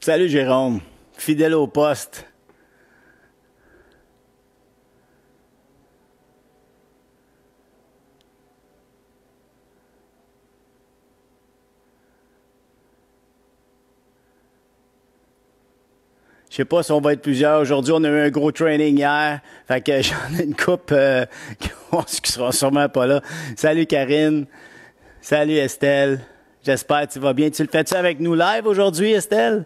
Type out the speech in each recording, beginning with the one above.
Salut Jérôme, fidèle au poste. Je sais pas si on va être plusieurs. Aujourd'hui, on a eu un gros training hier. Fait que j'en ai une coupe qui sera sûrement pas là. Salut Karine. Salut Estelle. J'espère que tu vas bien. Tu le fais-tu avec nous live aujourd'hui, Estelle?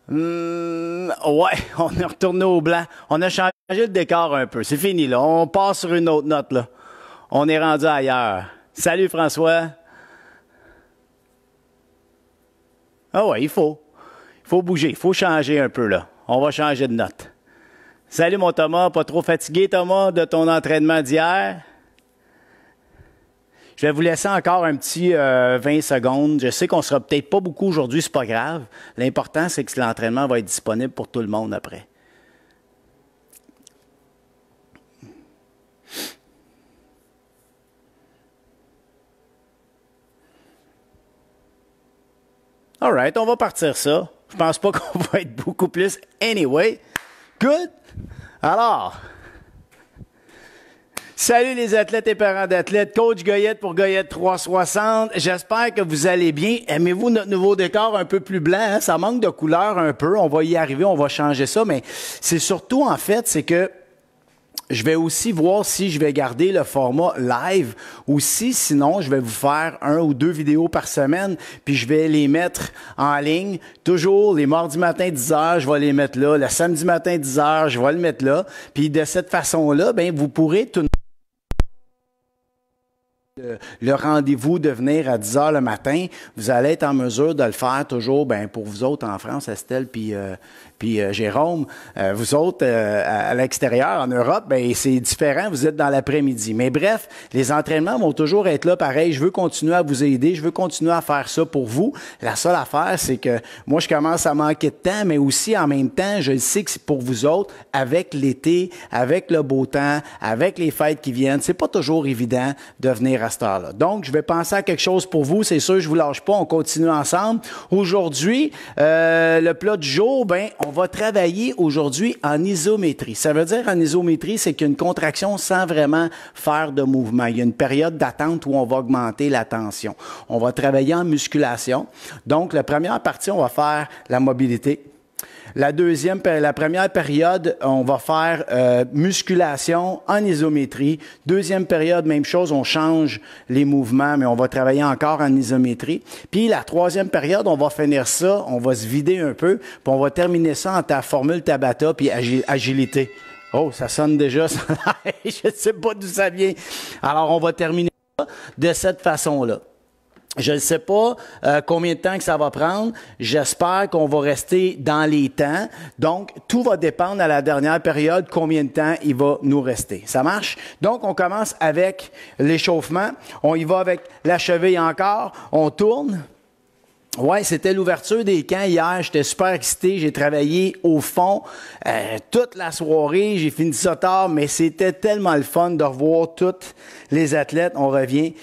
Ouais, on est retourné au blanc. On a changé le décor un peu. C'est fini, là. On passe sur une autre note, là. On est rendu ailleurs. Salut François. Ah ouais, il faut. Il faut bouger. Il faut changer un peu, là. On va changer de note. Salut mon Thomas. Pas trop fatigué, Thomas, de ton entraînement d'hier? Je vais vous laisser encore un petit 20 secondes. Je sais qu'on sera peut-être pas beaucoup aujourd'hui, c'est pas grave. L'important, c'est que l'entraînement va être disponible pour tout le monde après. All right, on va partir ça. Je pense pas qu'on va être beaucoup plus. Anyway, good. Alors, salut les athlètes et parents d'athlètes, coach Goyette pour Goyette 360. J'espère que vous allez bien. Aimez-vous notre nouveau décor un peu plus blanc? Hein? Ça manque de couleur un peu. On va y arriver, on va changer ça. Mais c'est surtout, en fait, c'est que je vais aussi voir si je vais garder le format live ou si, sinon, je vais vous faire 1 ou 2 vidéos par semaine, puis je vais les mettre en ligne. Toujours, les mardis matin 10h, je vais les mettre là. Le samedi matin 10h, je vais le mettre là. Puis de cette façon-là, ben vous pourrez tout le rendez-vous de venir à 10 heures le matin, vous allez être en mesure de le faire toujours, ben pour vous autres en France, Estelle puis Jérôme, vous autres à l'extérieur, en Europe, ben c'est différent, vous êtes dans l'après-midi. Mais bref, les entraînements vont toujours être là pareil. Je veux continuer à vous aider, je veux continuer à faire ça pour vous. La seule affaire, c'est que moi, je commence à manquer de temps, mais aussi en même temps, je sais que c'est pour vous autres, avec l'été, avec le beau temps, avec les fêtes qui viennent, c'est pas toujours évident de venir à cette heure-là. Donc, je vais penser à quelque chose pour vous, c'est sûr, je vous lâche pas, on continue ensemble. Aujourd'hui, le plat du jour, ben, on va travailler aujourd'hui en isométrie. Ça veut dire en isométrie, c'est qu'il y a une contraction sans vraiment faire de mouvement. Il y a une période d'attente où on va augmenter la tension. On va travailler en musculation. Donc, la première partie, on va faire la mobilité. La première période, on va faire musculation en isométrie. Deuxième période, même chose, on change les mouvements, mais on va travailler encore en isométrie. Puis la troisième période, on va finir ça, on va se vider un peu, puis on va terminer ça en ta formule Tabata puis agilité. Oh, ça sonne déjà, ça. Je ne sais pas d'où ça vient. Alors, on va terminer ça de cette façon-là. Je ne sais pas combien de temps que ça va prendre. J'espère qu'on va rester dans les temps. Donc, tout va dépendre à la dernière période combien de temps il va nous rester. Ça marche? Donc, on commence avec l'échauffement. On y va avec la cheville encore. On tourne. Ouais, c'était l'ouverture des camps hier. J'étais super excité. J'ai travaillé au fond toute la soirée. J'ai fini ça tard, mais c'était tellement le fun de revoir tous les athlètes. On revient.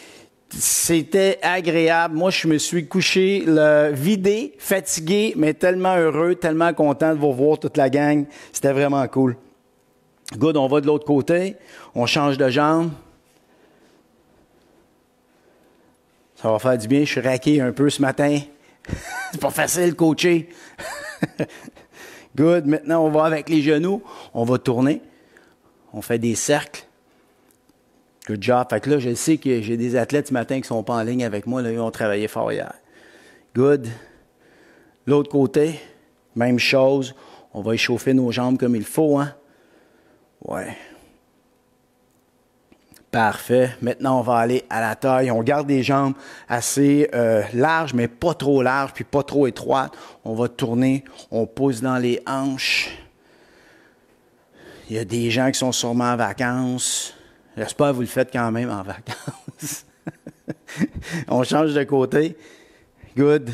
C'était agréable. Moi, je me suis couché vidé, fatigué, mais tellement heureux, tellement content de vous revoir toute la gang. C'était vraiment cool. Good, on va de l'autre côté. On change de jambe. Ça va faire du bien. Je suis raqué un peu ce matin. C'est pas facile, coacher. Good. Maintenant, on va avec les genoux. On va tourner. On fait des cercles. Good job. Fait que là, je sais que j'ai des athlètes ce matin qui ne sont pas en ligne avec moi. Là, ils ont travaillé fort hier. Good. L'autre côté, même chose. On va échauffer nos jambes comme il faut, hein? Ouais. Parfait. Maintenant, on va aller à la taille. On garde des jambes assez larges, mais pas trop larges, puis pas trop étroites. On va tourner. On pousse dans les hanches. Il y a des gens qui sont sûrement en vacances. J'espère que vous le faites quand même en vacances. On change de côté. Good.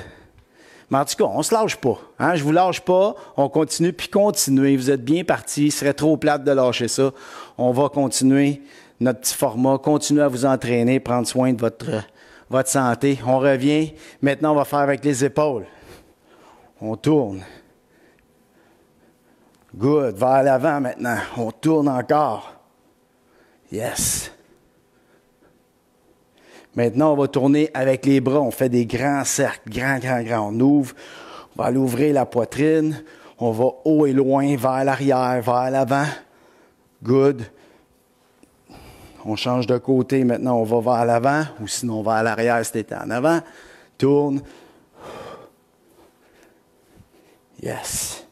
Mais en tout cas, on ne se lâche pas. Hein? Je ne vous lâche pas. On continue, puis continuez. Vous êtes bien partis. Ce serait trop plate de lâcher ça. On va continuer notre petit format. Continuez à vous entraîner, prendre soin de votre santé. On revient. Maintenant, on va faire avec les épaules. On tourne. Good. Vers l'avant maintenant. On tourne encore. Yes. Maintenant, on va tourner avec les bras. On fait des grands cercles. Grand. On ouvre. On va aller ouvrir la poitrine. On va haut et loin, vers l'arrière, vers l'avant. Good. On change de côté. Maintenant, on va vers l'avant. Ou sinon, vers l'arrière si t'étais en avant. Tourne. Yes.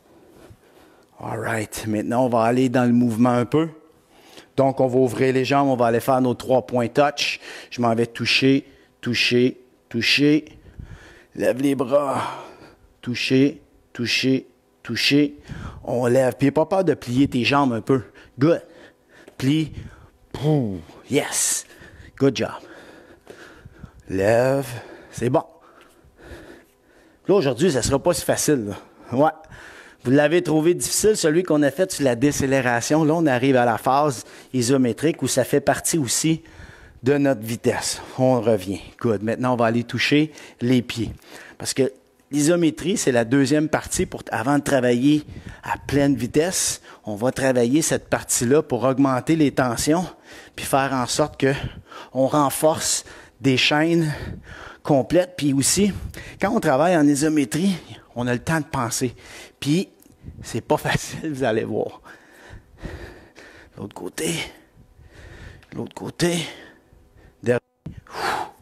All right. Maintenant, on va aller dans le mouvement un peu. Donc, on va ouvrir les jambes. On va aller faire nos 3 points touch. Je m'en vais toucher. Lève les bras. Toucher. On lève. Puis, pas peur de plier tes jambes un peu. Good. Plie. Boom. Yes. Good job. Lève. C'est bon. Là, aujourd'hui, ça ne sera pas si facile. Là. Ouais. Vous l'avez trouvé difficile, celui qu'on a fait sur la décélération. Là, on arrive à la phase isométrique où ça fait partie aussi de notre vitesse. On revient. Good. Maintenant, on va aller toucher les pieds. Parce que l'isométrie, c'est la deuxième partie avant de travailler à pleine vitesse. On va travailler cette partie-là pour augmenter les tensions puis faire en sorte qu'on renforce des chaînes complètes. Puis aussi, quand on travaille en isométrie, on a le temps de penser. Puis, c'est pas facile, vous allez voir. L'autre côté. Dernier.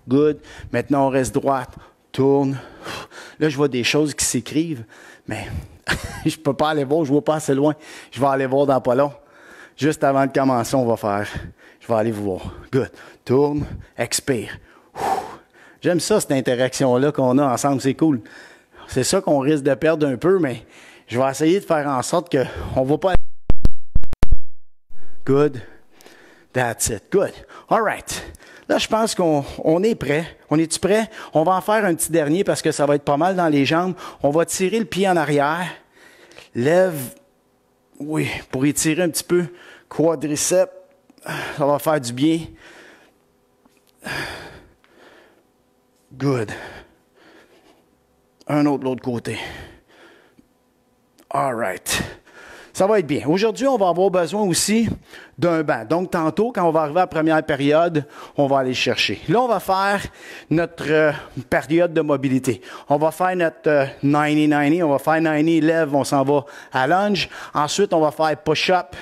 Good. Maintenant, on reste droite. Tourne. Là, je vois des choses qui s'écrivent, mais je peux pas aller voir, je vois pas assez loin. Je vais aller voir dans pas long. Juste avant de commencer, on va faire. Je vais aller vous voir. Good. Tourne. Expire. J'aime ça, cette interaction-là qu'on a ensemble. C'est cool. C'est ça qu'on risque de perdre un peu, mais je vais essayer de faire en sorte qu'on ne va pas... Good. That's it. Good. All right. Là, je pense qu'on est prêt. On est-tu prêt? On va en faire un petit dernier parce que ça va être pas mal dans les jambes. On va tirer le pied en arrière. Lève. Oui, pour étirer un petit peu. Quadriceps. Ça va faire du bien. Good. Un autre de l'autre côté. All right. Ça va être bien. Aujourd'hui, on va avoir besoin aussi d'un banc. Donc, tantôt, quand on va arriver à la première période, on va aller le chercher. Là, on va faire notre période de mobilité. On va faire notre 90-90. On va faire 90, lève, on s'en va à lunge. Ensuite, on va faire push-up.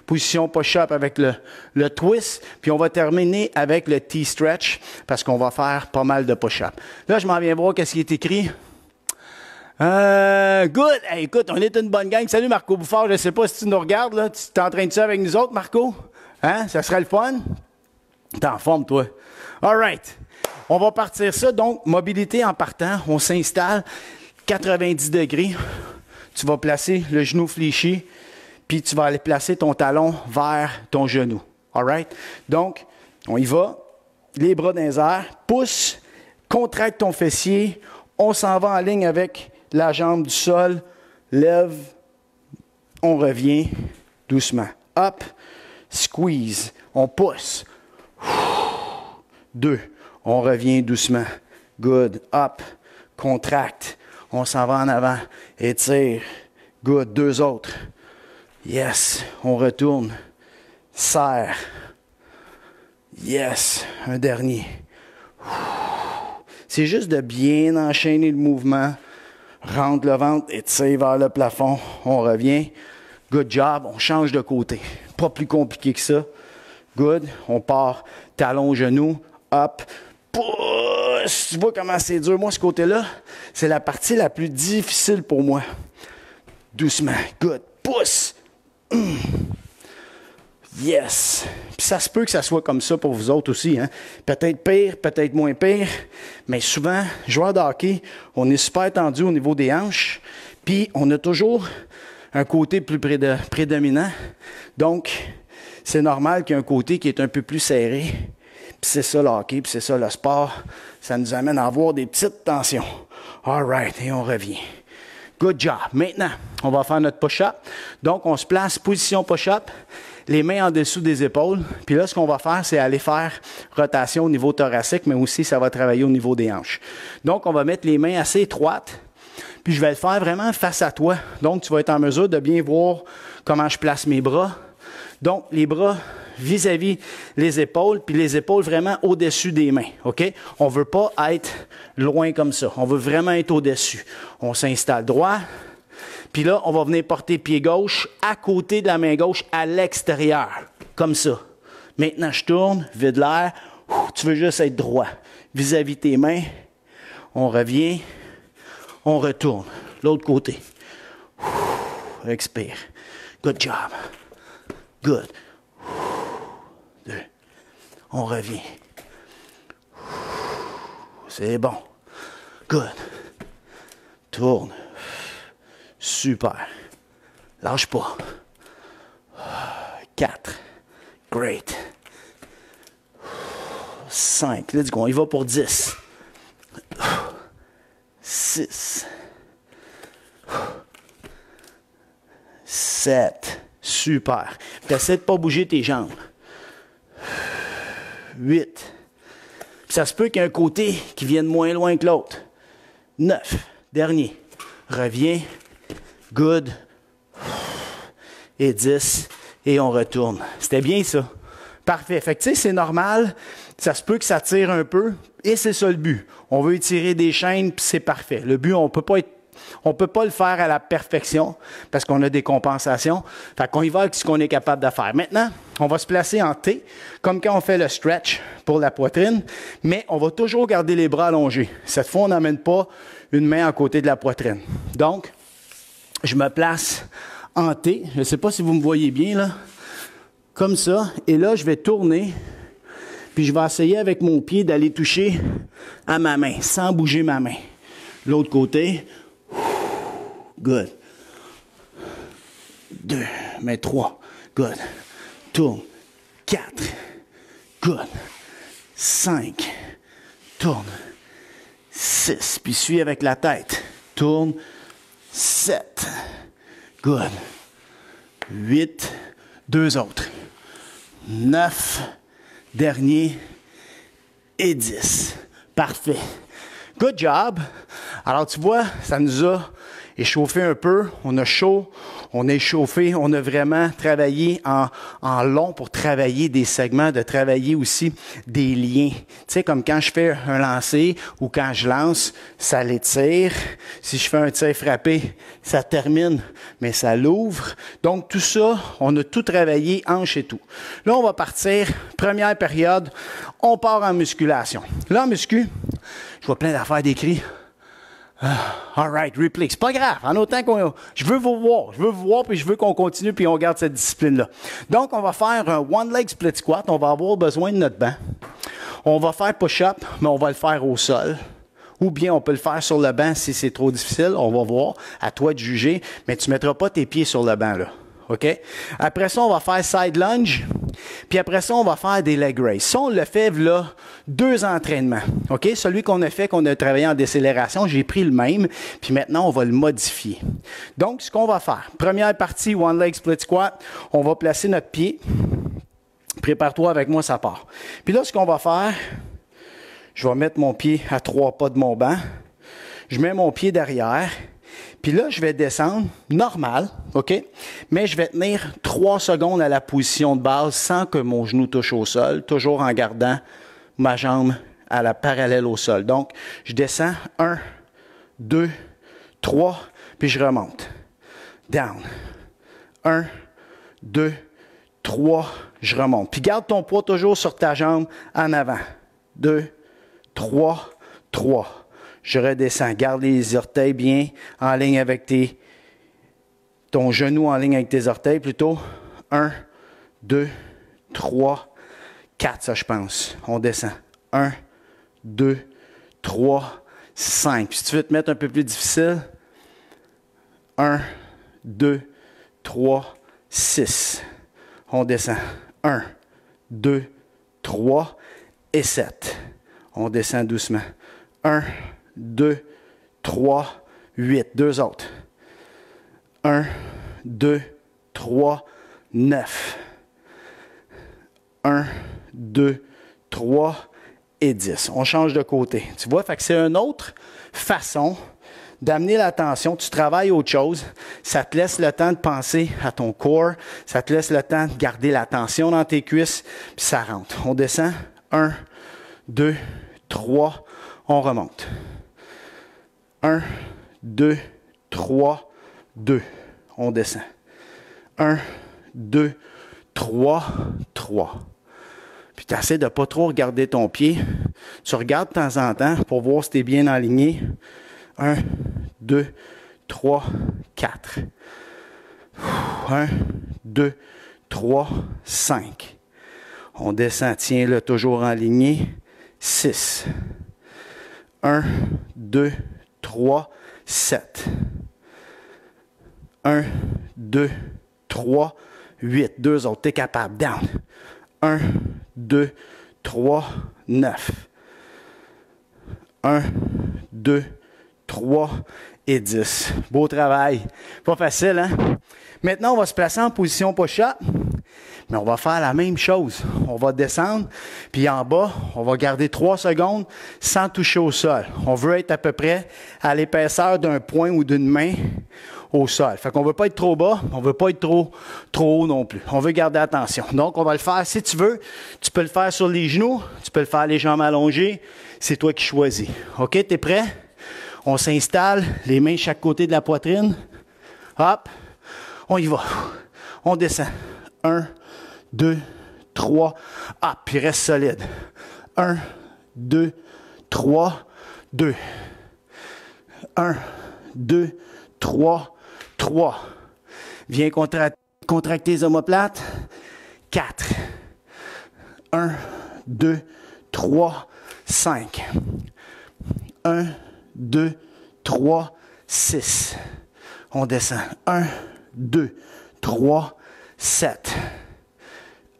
Position push-up avec le twist. Puis, on va terminer avec le T-stretch parce qu'on va faire pas mal de push-up. Là, je m'en viens voir qu'est-ce qui est écrit. Good. Hey, écoute, on est une bonne gang. Salut Marco Bouffard. Je ne sais pas si tu nous regardes, là. Tu t'entraînes ça avec nous autres, Marco? Hein? Ça serait le fun? T'es en forme, toi. All right. On va partir ça. Donc, mobilité en partant. On s'installe. 90 degrés. Tu vas placer le genou fléchi. Puis, tu vas aller placer ton talon vers ton genou. All right? Donc, on y va. Les bras dans les airs. Pousse. Contracte ton fessier. On s'en va en ligne avec la jambe du sol, lève, on revient doucement. Up, squeeze, on pousse. 2, on revient doucement. Good, up, contracte, on s'en va en avant, étire. Good, 2 autres. Yes, on retourne, serre. Yes, un dernier. C'est juste de bien enchaîner le mouvement. Rentre le ventre, étire vers le plafond. On revient. Good job. On change de côté. Pas plus compliqué que ça. Good. On part talon, genou. Up. Pousse. Tu vois comment c'est dur. Moi, ce côté-là, c'est la partie la plus difficile pour moi. Doucement. Good. Pousse. Yes! Puis ça se peut que ça soit comme ça pour vous autres aussi. Hein? Peut-être pire, peut-être moins pire. Mais souvent, joueur de hockey, on est super tendu au niveau des hanches. Puis on a toujours un côté plus prédominant. Donc, c'est normal qu'il y ait un côté qui est un peu plus serré. Puis c'est ça le hockey, puis c'est ça le sport. Ça nous amène à avoir des petites tensions. All right, et on revient. Good job. Maintenant, on va faire notre push-up. Donc, on se place, position push-up, les mains en dessous des épaules. Puis là, ce qu'on va faire, c'est aller faire rotation au niveau thoracique, mais aussi, ça va travailler au niveau des hanches. Donc, on va mettre les mains assez étroites. Puis, je vais le faire vraiment face à toi. Donc, tu vas être en mesure de bien voir comment je place mes bras. Donc, les bras vis-à-vis les épaules, puis les épaules vraiment au-dessus des mains, OK? On ne veut pas être loin comme ça. On veut vraiment être au-dessus. On s'installe droit, puis là, on va venir porter pied gauche à côté de la main gauche à l'extérieur, comme ça. Maintenant, je tourne, vide l'air. Tu veux juste être droit vis-à-vis tes mains. On revient, on retourne. L'autre côté. Expire. Good job. Good. 2. On revient. C'est bon. Good. Tourne. Super. Lâche pas. 4. Great. 5. Let's go. On y va pour 10. 6. 7. Super. T'essaies de ne pas bouger tes jambes. 8. Puis ça se peut qu'il y ait un côté qui vienne moins loin que l'autre. 9. Dernier. Reviens. Good. Et 10. Et on retourne. C'était bien ça. Parfait. Fait que tu sais, c'est normal. Ça se peut que ça tire un peu. Et c'est ça le but. On veut étirer des chaînes, puis c'est parfait. Le but, on peut pas le faire à la perfection parce qu'on a des compensations. Fait qu'on y va avec ce qu'on est capable de faire. Maintenant, on va se placer en T, comme quand on fait le stretch pour la poitrine, mais on va toujours garder les bras allongés. Cette fois, on n'amène pas une main à côté de la poitrine. Donc, je me place en T. Je ne sais pas si vous me voyez bien, là. Comme ça. Et là, je vais tourner. Puis, je vais essayer avec mon pied d'aller toucher à ma main, sans bouger ma main. L'autre côté. Good. 2, mais 3. Good. Tourne. 4. Good. 5. Tourne. 6. Puis suis avec la tête. Tourne. 7. Good. 8. 2 autres. 9. Dernier. Et 10. Parfait. Good job. Alors, tu vois, ça nous a échauffé un peu. On a chaud, on a échauffé, on a vraiment travaillé en long pour travailler des segments, de travailler aussi des liens. Tu sais, comme quand je fais un lancer ou quand je lance, ça l'étire. Si je fais un tir frappé, ça termine, mais ça l'ouvre. Donc, tout ça, on a tout travaillé, hanche et tout. Là, on va partir. Première période, on part en musculation. Là, en muscu, je vois plein d'affaires d'écrits. All right, replay. C'est pas grave. En autant qu'on... Je veux vous voir, puis je veux qu'on continue, puis on garde cette discipline-là. Donc, on va faire un one leg split squat. On va avoir besoin de notre banc. On va faire push-up, mais on va le faire au sol. Ou bien, on peut le faire sur le banc si c'est trop difficile. On va voir. À toi de juger. Mais tu ne mettras pas tes pieds sur le banc, là. OK? Après ça, on va faire side lunge. Puis après ça, on va faire des leg raise. Ça, on le fait, là, 2 entraînements. OK? Celui qu'on a fait, qu'on a travaillé en décélération, j'ai pris le même. Puis maintenant, on va le modifier. Donc, ce qu'on va faire. Première partie, one leg split squat. On va placer notre pied. Prépare-toi avec moi, ça part. Puis là, ce qu'on va faire, je vais mettre mon pied à 3 pas de mon banc. Je mets mon pied derrière. Puis là, je vais descendre, normal, OK? Mais je vais tenir 3 secondes à la position de base sans que mon genou touche au sol, toujours en gardant ma jambe à la parallèle au sol. Donc, je descends 1, 2, 3, puis je remonte. Down. 1, 2, 3, je remonte. Puis garde ton poids toujours sur ta jambe en avant. 2, 3, 3. Je redescends. Garde les orteils bien en ligne avec ton genou en ligne avec tes orteils plutôt. 1, 2, 3, 4, ça je pense. On descend. 1, 2, 3, 5. Puis si tu veux te mettre un peu plus difficile, 1, 2, 3, 6. On descend. 1, 2, 3 et 7. On descend doucement. 1, 2, 3, 8. 2 autres. 1, 2, 3, 9. 1, 2, 3 et 10. On change de côté. Tu vois, fait que c'est une autre façon d'amener l'attention. Tu travailles autre chose. Ça te laisse le temps de penser à ton corps. Ça te laisse le temps de garder l'attention dans tes cuisses. Puis ça rentre. On descend. 1, 2, 3. On remonte. 1, 2, 3, 2. On descend. 1, 2, 3, 3. Puis tu essaies de ne pas trop regarder ton pied. Tu regardes de temps en temps pour voir si tu es bien aligné. 1, 2, 3, 4. 1, 2, 3, 5. On descend, tiens-le toujours aligné. 6. 1, 2, 3, 7. 1, 2, 3, 8. Deux autres, tu es capable. Down. 1, 2, 3, 9. 1, 2, 3 et 10. Beau travail. Pas facile, hein? Maintenant, on va se placer en position push-up, mais on va faire la même chose. On va descendre, puis en bas, on va garder 3 secondes sans toucher au sol. On veut être à peu près à l'épaisseur d'un poing ou d'une main au sol. Fait qu'on ne veut pas être trop bas, on ne veut pas être trop haut non plus. On veut garder attention. Donc, on va le faire, si tu veux, tu peux le faire sur les genoux, tu peux le faire les jambes allongées, c'est toi qui choisis. OK, tu es prêt? On s'installe, les mains chaque côté de la poitrine. Hop, on y va. On descend. 1, 2, 3, hop, puis reste solide. 1, 2, 3, 2. 1, 2, 3, 3. Viens contracter les omoplates. 4. 1, 2, 3, 5. 1, 2, 3, 6. On descend. 1, 2, 3, 7.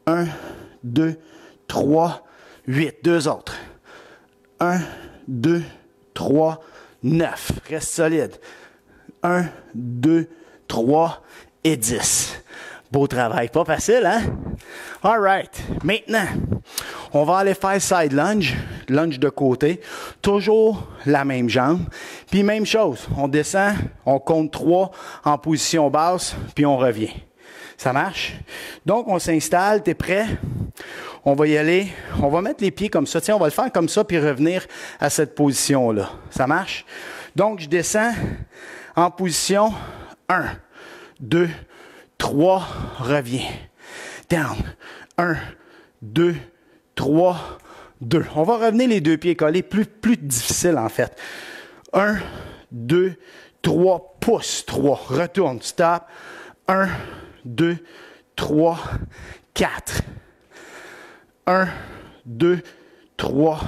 1, 2, 3, 8. Deux autres. 1, 2, 3, 9. Reste solide. 1, 2, 3 et 10. Beau travail. Pas facile, hein? All right. Maintenant, on va aller faire side lunge, lunge de côté. Toujours la même jambe. Puis même chose, on descend, on compte 3 en position basse, puis on revient. Ça marche? Donc, on s'installe. T'es prêt? On va y aller. On va mettre les pieds comme ça. Tiens, on va le faire comme ça, puis revenir à cette position-là. Ça marche? Donc, je descends en position 1, 2, 3, reviens. Down. 1, 2, 3, 2. On va revenir les deux pieds collés, plus difficile en fait. 1, 2, 3, pousse, 3. Retourne, stop. 1, 2, 3, 4. 1, 2, 3,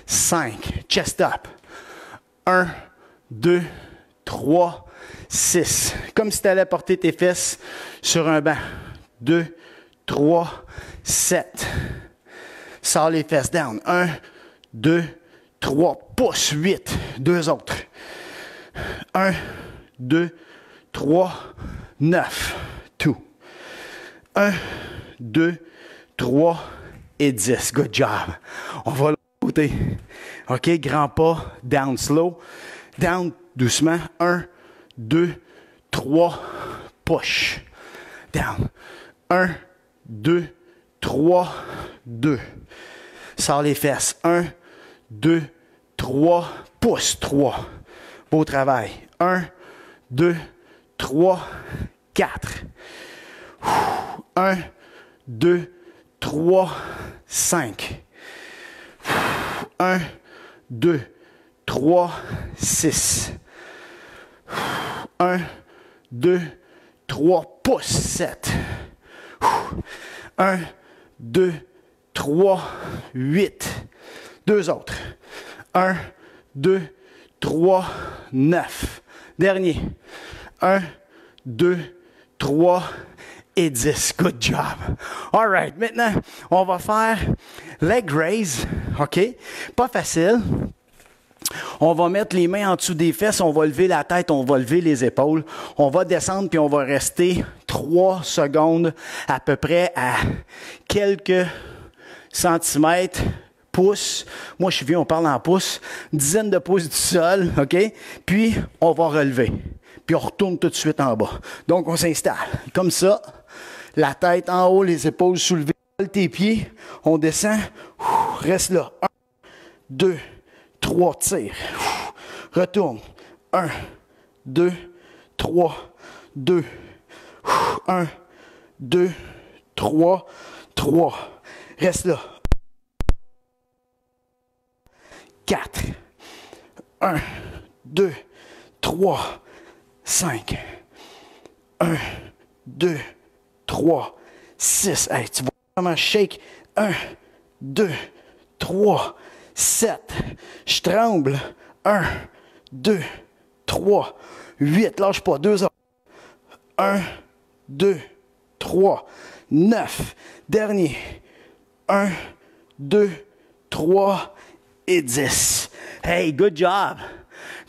5. Chest up. 1, 2, 3, 6. Comme si tu allais porter tes fesses sur un banc. 2, 3, 7. Sors les fesses down. 1, 2, 3. Pousse. 8. Deux autres. 1, 2, 3, 9. 2. 1, 2, 3 et 10. Good job. On va l'autre côté. OK, grand pas. Down slow. Down doucement. 1, 2, 3. Push. Down. 1, 2, 3, 2. Sors les fesses. 1, 2, 3. Pousse. 3. Beau travail. 1, 2, 3, 4. 1, 2, 3, 5. 1, 2, 3, 6. 1, 2, 3, pousse. 7. 1, 2, 3, 8. Deux autres. 1, 2, 3, 9. Dernier. 1, 2, 3 et 10. Good job. All right. Maintenant, on va faire leg raise. OK? Pas facile. On va mettre les mains en dessous des fesses, on va lever la tête, on va lever les épaules. On va descendre, puis on va rester 3 secondes à peu près à quelques centimètres, pouces. Moi, je suis vieux, on parle en pouces. Une dizaine de pouces du sol, OK? Puis, on va relever. Puis, on retourne tout de suite en bas. Donc, on s'installe. Comme ça, la tête en haut, les épaules soulevées. Tes pieds, on descend. Reste là. 1, 2, 3, tire. Retourne. 1, 2, 3, 2. 1, 2, 3, 3. Reste là. 4. 1, 2, 3, 5. 1, 2, 3, 6. Hey, tu vois comment je shake? 1, 2, 3, 7. Je tremble. 1, 2, 3, 8. Lâche pas. 2 heures. 1, 2, 3, 9. Dernier. 1, 2, 3 et 10. Hey, good job!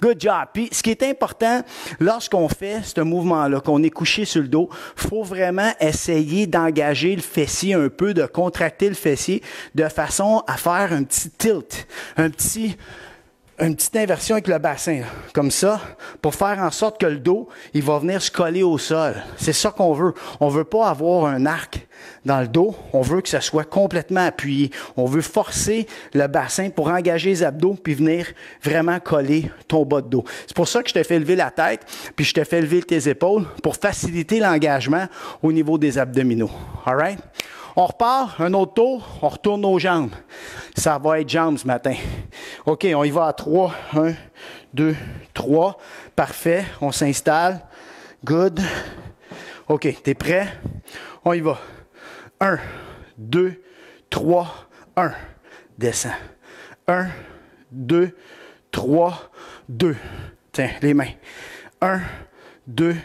Good job. Puis, ce qui est important, lorsqu'on fait ce mouvement-là, qu'on est couché sur le dos, il faut vraiment essayer d'engager le fessier un peu, de contracter le fessier de façon à faire un petit tilt, une petite inversion avec le bassin, là, comme ça, pour faire en sorte que le dos, il va venir se coller au sol. C'est ça qu'on veut. On veut pas avoir un arc dans le dos. On veut que ça soit complètement appuyé. On veut forcer le bassin pour engager les abdos puis venir vraiment coller ton bas de dos. C'est pour ça que je te fais lever la tête puis je te fais lever tes épaules pour faciliter l'engagement au niveau des abdominaux. All right? On repart, un autre tour, on retourne nos jambes. Ça va être jambes ce matin. OK, on y va à 3. 1, 2, 3. Parfait, on s'installe. Good. OK, t'es prêt? On y va. 1, 2, 3, 1. Descends. 1, 2, 3, 2. Tiens, les mains. 1, 2,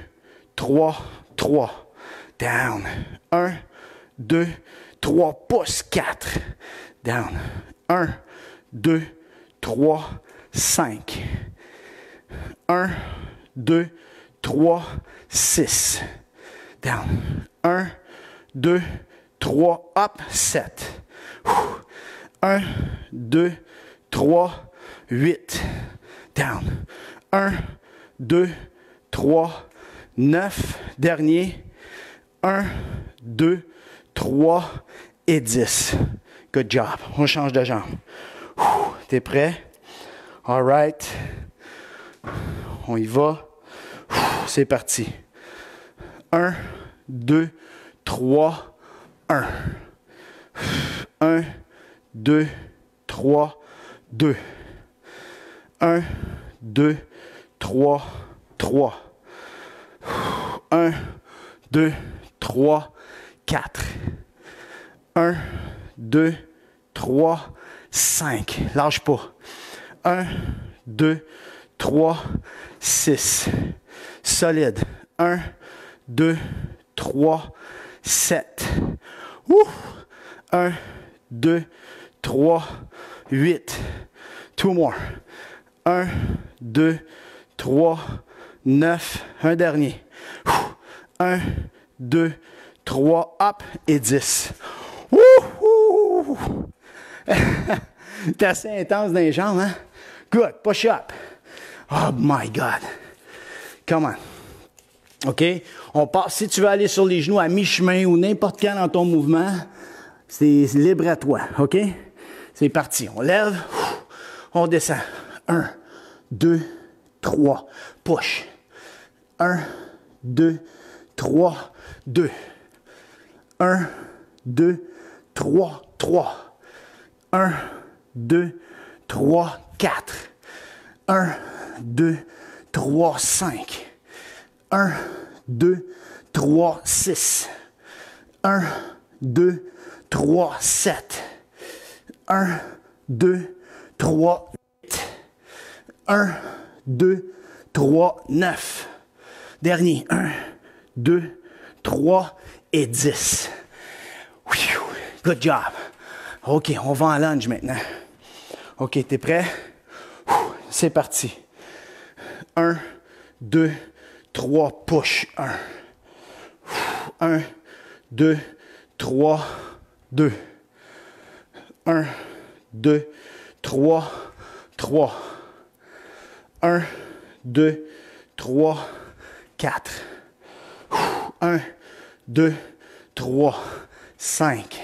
3, 3. Down. 1, 2, 3, pouces, 4. Down. 1, 2, 3, 5. 1, 2, 3, 6. Down. 1, 2, 3, up, 7. 1, 2, 3, 8. Down. 1, 2, 3, 9. Dernier. 1, 2, 3 et 10. Good job. On change de jambe. T'es prêt? All right. On y va. C'est parti. 1, 2, 3, 1. 1, 2, 3, 2. 1, 2, 3, 3. 1, 2, 3, 4. 1, 2, 3, 5. Lâche pas. 1, 2, 3, 6. Solide. 1, 2, 3, 7. 1, 2, 3, 8. 2 more. 1, 2, 3, 9. Un dernier. 1, 2, 3, up et 10. C'est assez intense dans les jambes, hein? Good. Push up. Oh my God. Come on. OK? On part. Si tu veux aller sur les genoux à mi-chemin ou n'importe quand dans ton mouvement, c'est libre à toi. OK? C'est parti. On lève. On descend. 1, 2, 3. Push. 1, 2, 3, 2. 1, 2, 3, 3. 1, 2, 3, 4. 1, 2, 3, 5. 1, 2, 3, 6. 1, 2, 3, 7. 1, 2, 3, 8. 1, 2, 3, 9. Dernier. 1, 2, 3 et 10. Good job. OK, on va en lunge maintenant. OK, t'es prêt? C'est parti. 1, 2, 3, push. 1. 1, 2, 3, 2. 1, 2, 3, 3. 1, 2, 3, 4. 1, 2, 3, 5.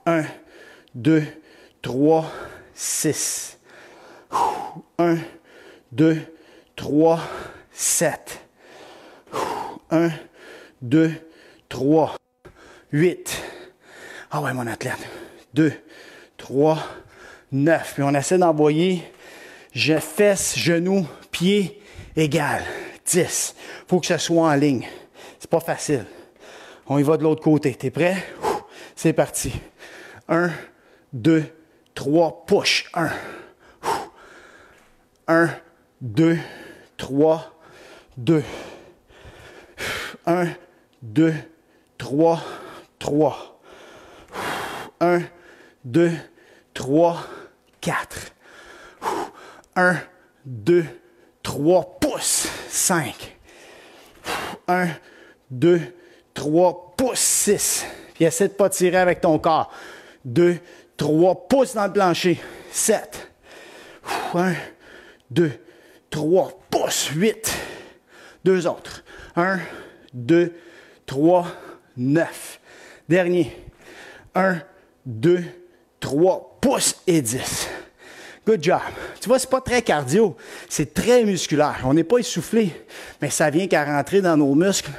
1, 2, 3, 6. 1, 2, 3, 7. 1, 2, 3, 8. Ah ouais, mon athlète. 2, 3, 9. Puis on essaie d'envoyer fesses, genoux, pieds, égal. 10. Il faut que ça soit en ligne. C'est pas facile. On y va de l'autre côté. T'es prêt? C'est parti. 1, 2, 3, push. 1. 1, 2, 3, 2. 1, 2, 3, 3. 1, 2, 3, 4. 1, 2, 3, pouces. 5. 1, 2, 3, pouces. 6. Puis essaie de ne pas tirer avec ton corps. 2, 3, pouces dans le plancher. 7. 1, 2, 3, pouces. 8. Deux autres. 1, 2, 3, 9. Dernier. 1, 2, 3, pouces et 10. Good job. Tu vois, c'est pas très cardio, c'est très musculaire. On n'est pas essoufflé, mais ça vient qu'à rentrer dans nos muscles,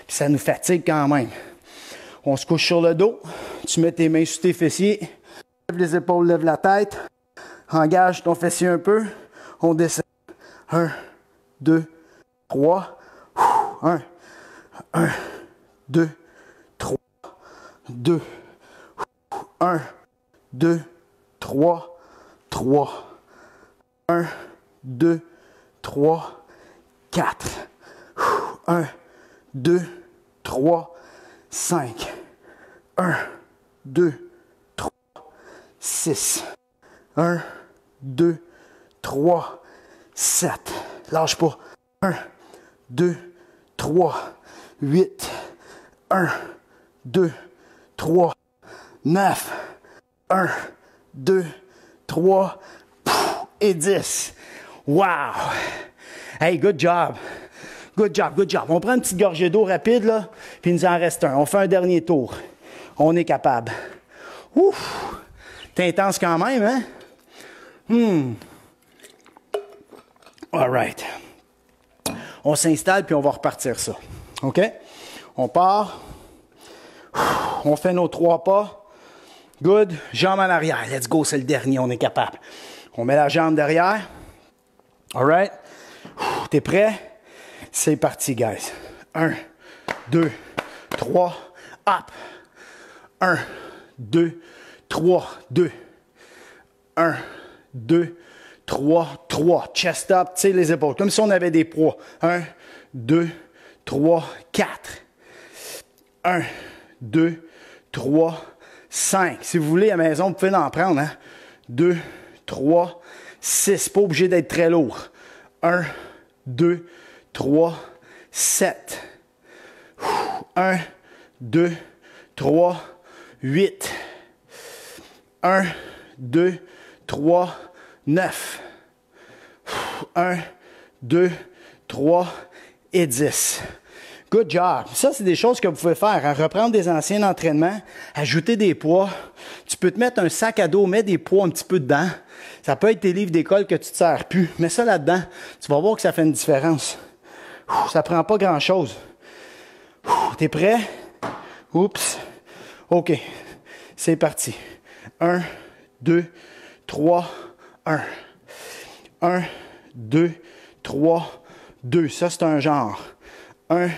puis ça nous fatigue quand même. On se couche sur le dos, tu mets tes mains sur tes fessiers, lève les épaules, lève la tête, engage ton fessier un peu, on descend. 1, 2, 3, 1, 1, 2, 3, 2, 1, 2, 3, 3, 1, 2, 3, 4, 1, 2, 3, 5, 1, 2, 3, 6, 1, 2, 3, 7, lâche pas, 1, 2, 3, 8, 1, 2, 3, 9, 1, 2, 3 et 10. Wow! Hey, good job! Good job, good job. On prend une petite gorgée d'eau rapide, là, puis il nous en reste un. On fait un dernier tour. On est capable. Ouf! T'es intense quand même, hein? All right. On s'installe, puis on va repartir ça. OK? On part. On fait nos 3 pas. Good. Jambe en arrière. Let's go, c'est le dernier, on est capable. On met la jambe derrière. All right. T'es prêt? C'est parti, guys. 1, 2, 3, up. 1, 2, 3, 2. 1, 2, 3, 3. Chest up, tire les épaules, comme si on avait des poids. 1, 2, 3, 4. 1, 2, 3, 5. Si vous voulez, à la maison, vous pouvez en prendre. Hein? 2, 3, 6. Pas obligé d'être très lourd. 1, 2, 3, 7. 1, 2, 3, 8. 1, 2, 3, 9. 1, 2, 3 et 10. Good job. Ça, c'est des choses que vous pouvez faire. Hein? Reprendre des anciens entraînements, ajouter des poids. Tu peux te mettre un sac à dos, mets des poids un petit peu dedans. Ça peut être tes livres d'école que tu ne te sers plus. Mets ça là-dedans. Tu vas voir que ça fait une différence. Ça ne prend pas grand-chose. T'es prêt? Oups. OK. C'est parti. 1, 2, 3, 1. 1, 2, 3, 2. Ça, c'est un genre. 1,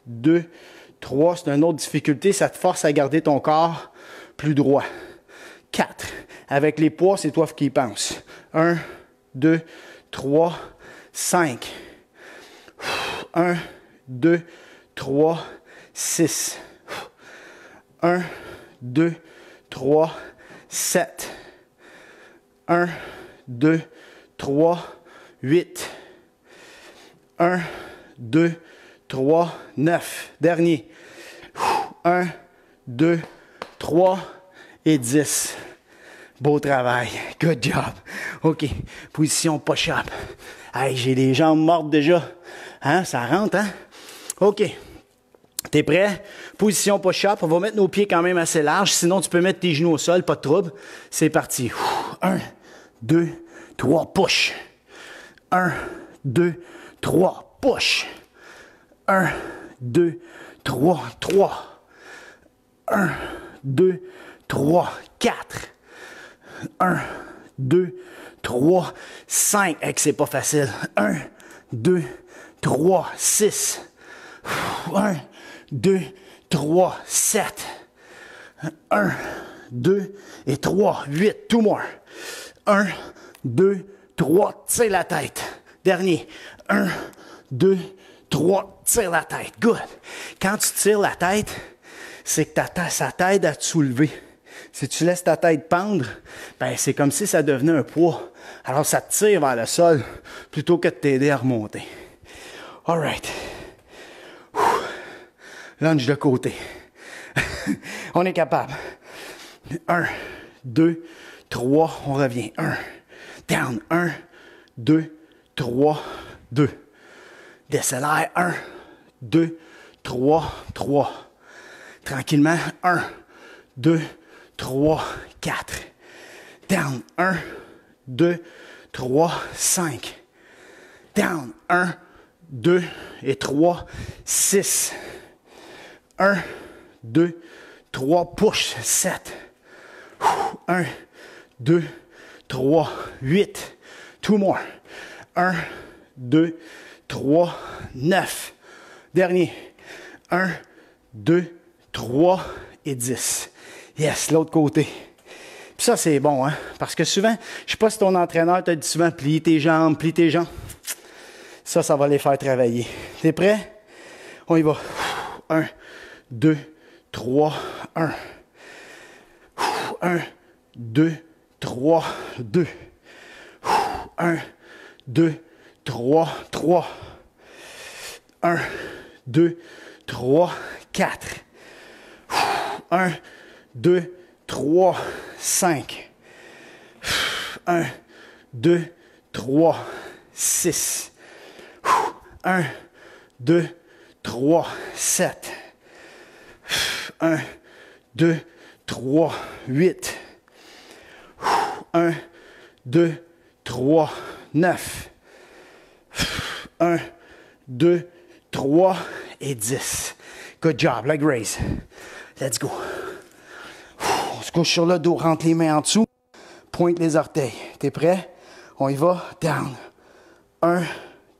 2, 3. C'est une autre difficulté. Ça te force à garder ton corps plus droit. 4. Avec les poids, c'est toi qui y penses. 1, 2, 3, 5. 1, 2, 3, 6. 1, 2, 3, 7. 1, 2, 3, 8. 1, 2, 3, 9. Dernier. 1, 2, 3 et 10. Beau travail. Good job. OK. Position push-up. Hey, j'ai les jambes mortes déjà. Hein? Ça rentre, hein? OK. T'es prêt? Position push-up. On va mettre nos pieds quand même assez larges. Sinon, tu peux mettre tes genoux au sol. Pas de trouble. C'est parti. 1, 2, 3. Push. 1, 2, 3. Push. 1, 2, 3. 3. 1, 2, 3. 4. 1, 2, 3, 5. Hey, c'est pas facile. 1, 2, 3, 6. 1, 2, 3, 7. 1, 2 et 3, 8. Two more. 1, 2, 3, tire la tête. Dernier. 1, 2, 3, tire la tête. Good. Quand tu tires la tête, c'est que ça t'aide à te soulever. Si tu laisses ta tête pendre, ben c'est comme si ça devenait un poids. Alors ça te tire vers le sol plutôt que de t'aider à remonter. All right. Lunge de côté. On est capable. 1, 2, 3, on revient. 1, down. 1, 2, 3, 2. Décélère. 1, 2, 3, 3. Tranquillement. 1, 2, 3, 4. Down. 1, 2, 3, 5. Down. 1, 2 et 3, 6. 1, 2, 3, push, 7. 1, 2, 3, 8. Two more. 1, 2, 3, 9. Dernier. 1, 2, 3 et 10. Yes, l'autre côté. Puis ça, c'est bon, hein? Parce que souvent, je sais pas si ton entraîneur t'a dit souvent, plie tes jambes, plie tes jambes. Ça va les faire travailler. T'es prêt? On y va. 1, 2, 3, 1. 1, 2, 3, 2. 1, 2, 3, 3. 1, 2, 3, 4. 1, 2, 3, 5. 1, 2, 3, 6. 1, 2, 3, 7. 1, 2, 3, 8. 1, 2, 3, 9. 1, 2, 3 et 10. Good job, leg raise. Let's go. On se couche sur le dos, rentre les mains en dessous, pointe les orteils. T'es prêt? On y va. Down. 1,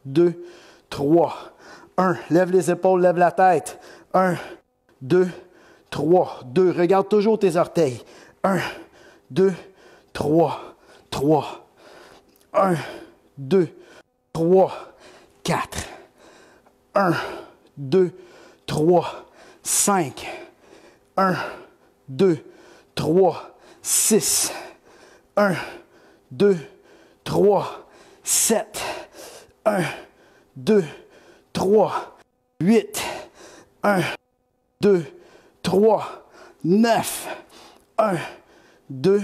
2, 3. 1, lève les épaules, lève la tête. 1, 2, 3. 2, regarde toujours tes orteils. 1, 2, 3. 3. 1, 2, 3, 4. 1, 2, 3, 5. 1, 2, 3, 6. 1, 2, 3, 7. 1, 2, 3, 8. 1, 2, 3, 9. 1, 2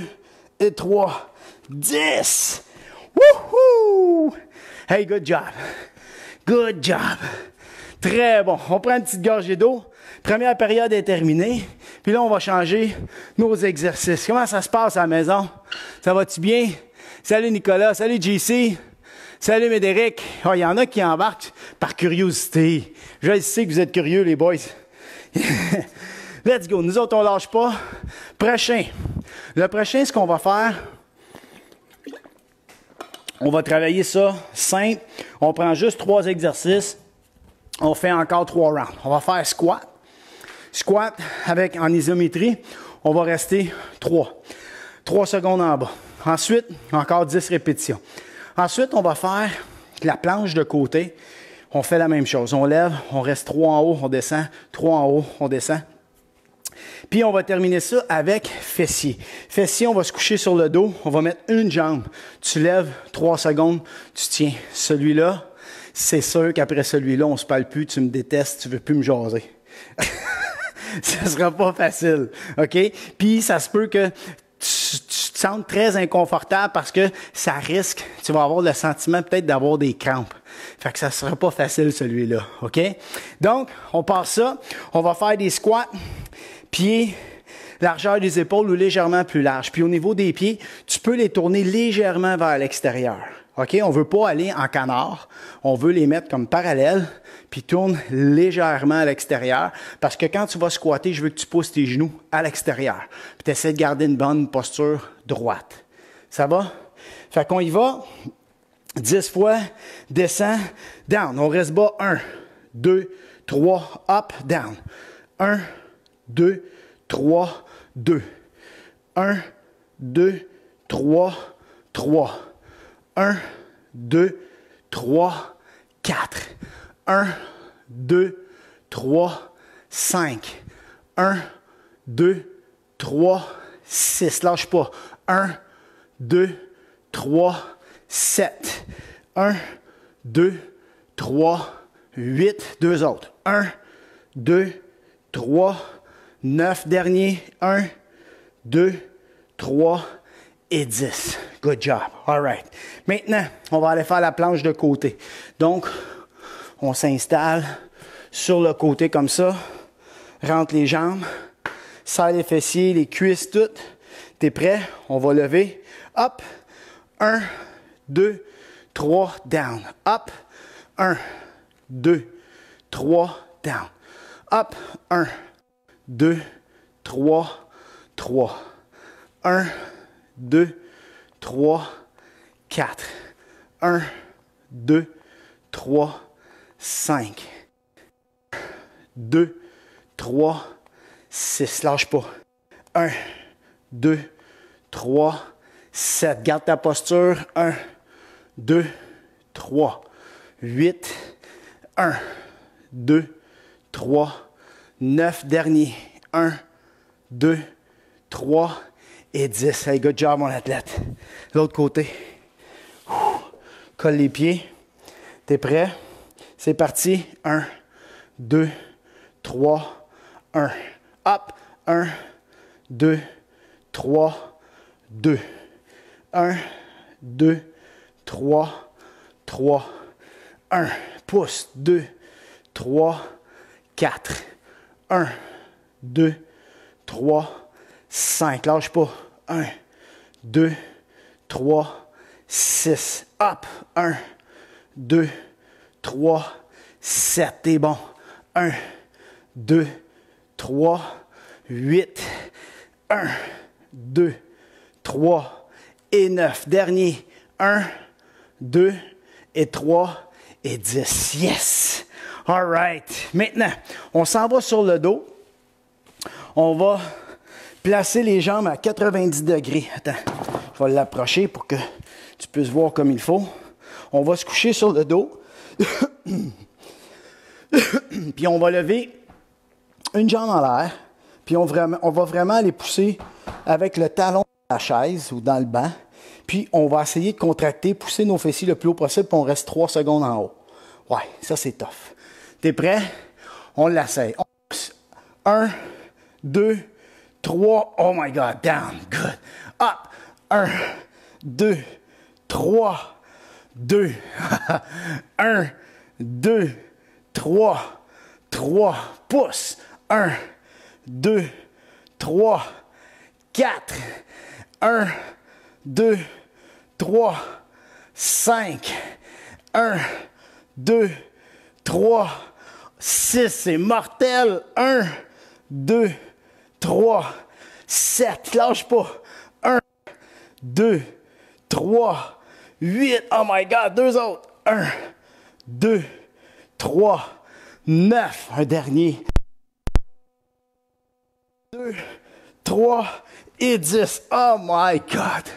et 3, 10. Wouhou! Hey, good job. Good job. Très bon. On prend une petite gorgée d'eau. Première période est terminée. Puis là, on va changer nos exercices. Comment ça se passe à la maison? Ça va-tu bien? Salut Nicolas. Salut JC. Salut Médéric. Oh, il y en a qui embarquent par curiosité. Je sais que vous êtes curieux, les boys. Let's go. Nous autres, on lâche pas. Prochain. Le prochain, ce qu'on va faire, on va travailler ça simple. On prend juste 3 exercices. On fait encore 3 rounds. On va faire squat. Squat avec en isométrie. On va rester 3. 3 secondes en bas. Ensuite, encore 10 répétitions. Ensuite, on va faire la planche de côté. On fait la même chose. On lève, on reste 3 en haut, on descend. 3 en haut, on descend. Puis on va terminer ça avec fessier. Fessier, on va se coucher sur le dos. On va mettre une jambe. Tu lèves 3 secondes, tu tiens. Celui-là, c'est sûr qu'après celui-là, on se parle plus, tu me détestes, tu veux plus me jaser. Ça sera pas facile, OK? Puis ça se peut que tu te sentes très inconfortable parce que ça risque, tu vas avoir le sentiment peut-être d'avoir des crampes. Fait que ça sera pas facile celui-là, OK? Donc, on passe ça. On va faire des squats, pieds, largeur des épaules ou légèrement plus large. Puis au niveau des pieds, tu peux les tourner légèrement vers l'extérieur. OK? On veut pas aller en canard. On veut les mettre comme parallèles, puis tourne légèrement à l'extérieur. Parce que quand tu vas squatter, je veux que tu pousses tes genoux à l'extérieur. Puis tu essaies de garder une bonne posture droite. Ça va? Fait qu'on y va. 10 fois, descend, down. On reste bas. 1, 2, 3, up, down. 1, 2, 3, 2. 1, 2, 3, 3. 1, 2, 3, 4. 1, 2, 3, 5. 1, 2, 3, 6. Lâche pas. 1, 2, 3, 7. 1, 2, 3, 8. Deux autres. 1, 2, 3, 9. Dernier. 1, 2, 3 et 10. Good job. All right. Maintenant, on va aller faire la planche de côté. Donc, on s'installe sur le côté comme ça. Rentre les jambes. Serre les fessiers, les cuisses toutes. T'es prêt? On va lever. Up. 1, 2, 3, down. Up. 1, 2, 3, down. Up. 1, 2, 3, 3. 1, 2, 3, 4. 1, 2, 3, 5. 2, 3, 6. Lâche pas. 1, 2, 3, 7. Garde ta posture. 1, 2, 3, 8. 1, 2, 3, 9. Dernier. 1, 2, 3 et 10. Hey, good job, mon athlète. L'autre côté. Colle les pieds. T'es prêt? C'est parti. 1, 2, 3, 1. Up. 1, 2, 3, 2. 1, 2, 3, 3. 1. Pousse. 2, 3, 4. 1, 2, 3, 5. Lâche pas. 1, 2, 3, 6. Up. 1, 2, 3, 7. T'es bon. 1, 2, 3, 8. 1, 2, 3 et 9. Dernier. 1, 2 et 3 et 10. Yes! All right. Maintenant, on s'en va sur le dos. On va placer les jambes à 90 degrés. Attends, je vais l'approcher pour que tu puisses voir comme il faut. On va se coucher sur le dos. Puis on va lever une jambe en l'air. Puis on va vraiment les pousser avec le talon de la chaise ou dans le banc. Puis on va essayer de contracter, pousser nos fessiers le plus haut possible. Puis on reste 3 secondes en haut. Ouais, ça c'est tough. T'es prêt? On l'essaye. 1, 2, 3. Oh my God. Down. Good. Up. 1, 2, 3, 2. 1, 2, 3, 3. Pousse. 1, 2, 3, 4. 1, 2, 3, 5. 1, 2, 3, 6. C'est mortel. 1, 2, 3, 7. Lâche pas. 1, 2, 3, 8. Oh my God. Deux autres. 1, 2, 3, 9. Un dernier. 2, 3 et 10. Oh my God.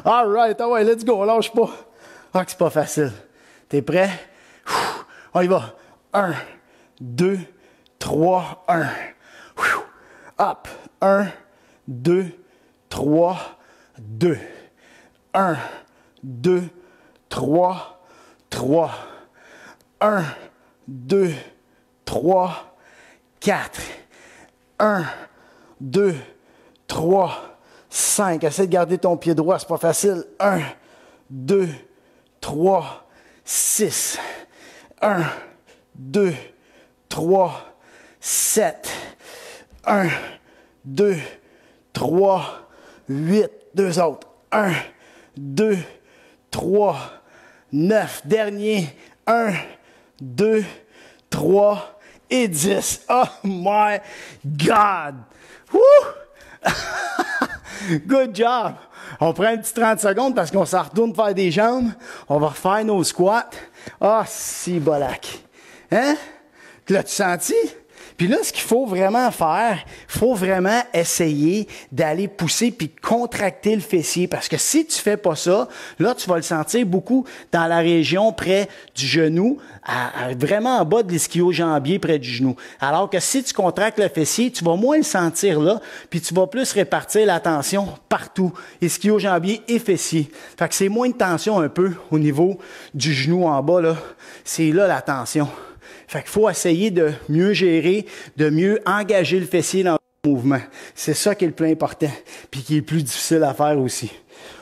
All right. Ah ouais, let's go. Lâche pas. Ah, que c'est pas facile. T'es prêt? On y va. 1, 2, 3, 1. Up. 1, 2, 3, 2. 1, 2, 3, 3. 1, 2, 3, 4. 1, 2, 3, 5. Essaie de garder ton pied droit, c'est pas facile. 1, 2, 3, 6. 1, 2, 3, 7. 1, 2, 3, 8. Deux autres. 1, 2, 3, 9. Dernier. 1, 2, 3 et 10. Oh my God! Woo! Good job! On prend un petit 30 secondes parce qu'on s'en retourne faire des jambes. On va refaire nos squats. Ah, si bolac. Hein? L'as-tu senti? Puis là, ce qu'il faut vraiment faire, il faut vraiment essayer d'aller pousser puis contracter le fessier. Parce que si tu fais pas ça, là, tu vas le sentir beaucoup dans la région près du genou, vraiment en bas de l'ischio-jambier près du genou. Alors que si tu contractes le fessier, tu vas moins le sentir là, puis tu vas plus répartir la tension partout, ischio-jambier et fessier. Fait que c'est moins de tension un peu au niveau du genou en bas, là. C'est là la tension. Fait qu'il faut essayer de mieux gérer, de mieux engager le fessier dans le mouvement. C'est ça qui est le plus important, puis qui est le plus difficile à faire aussi.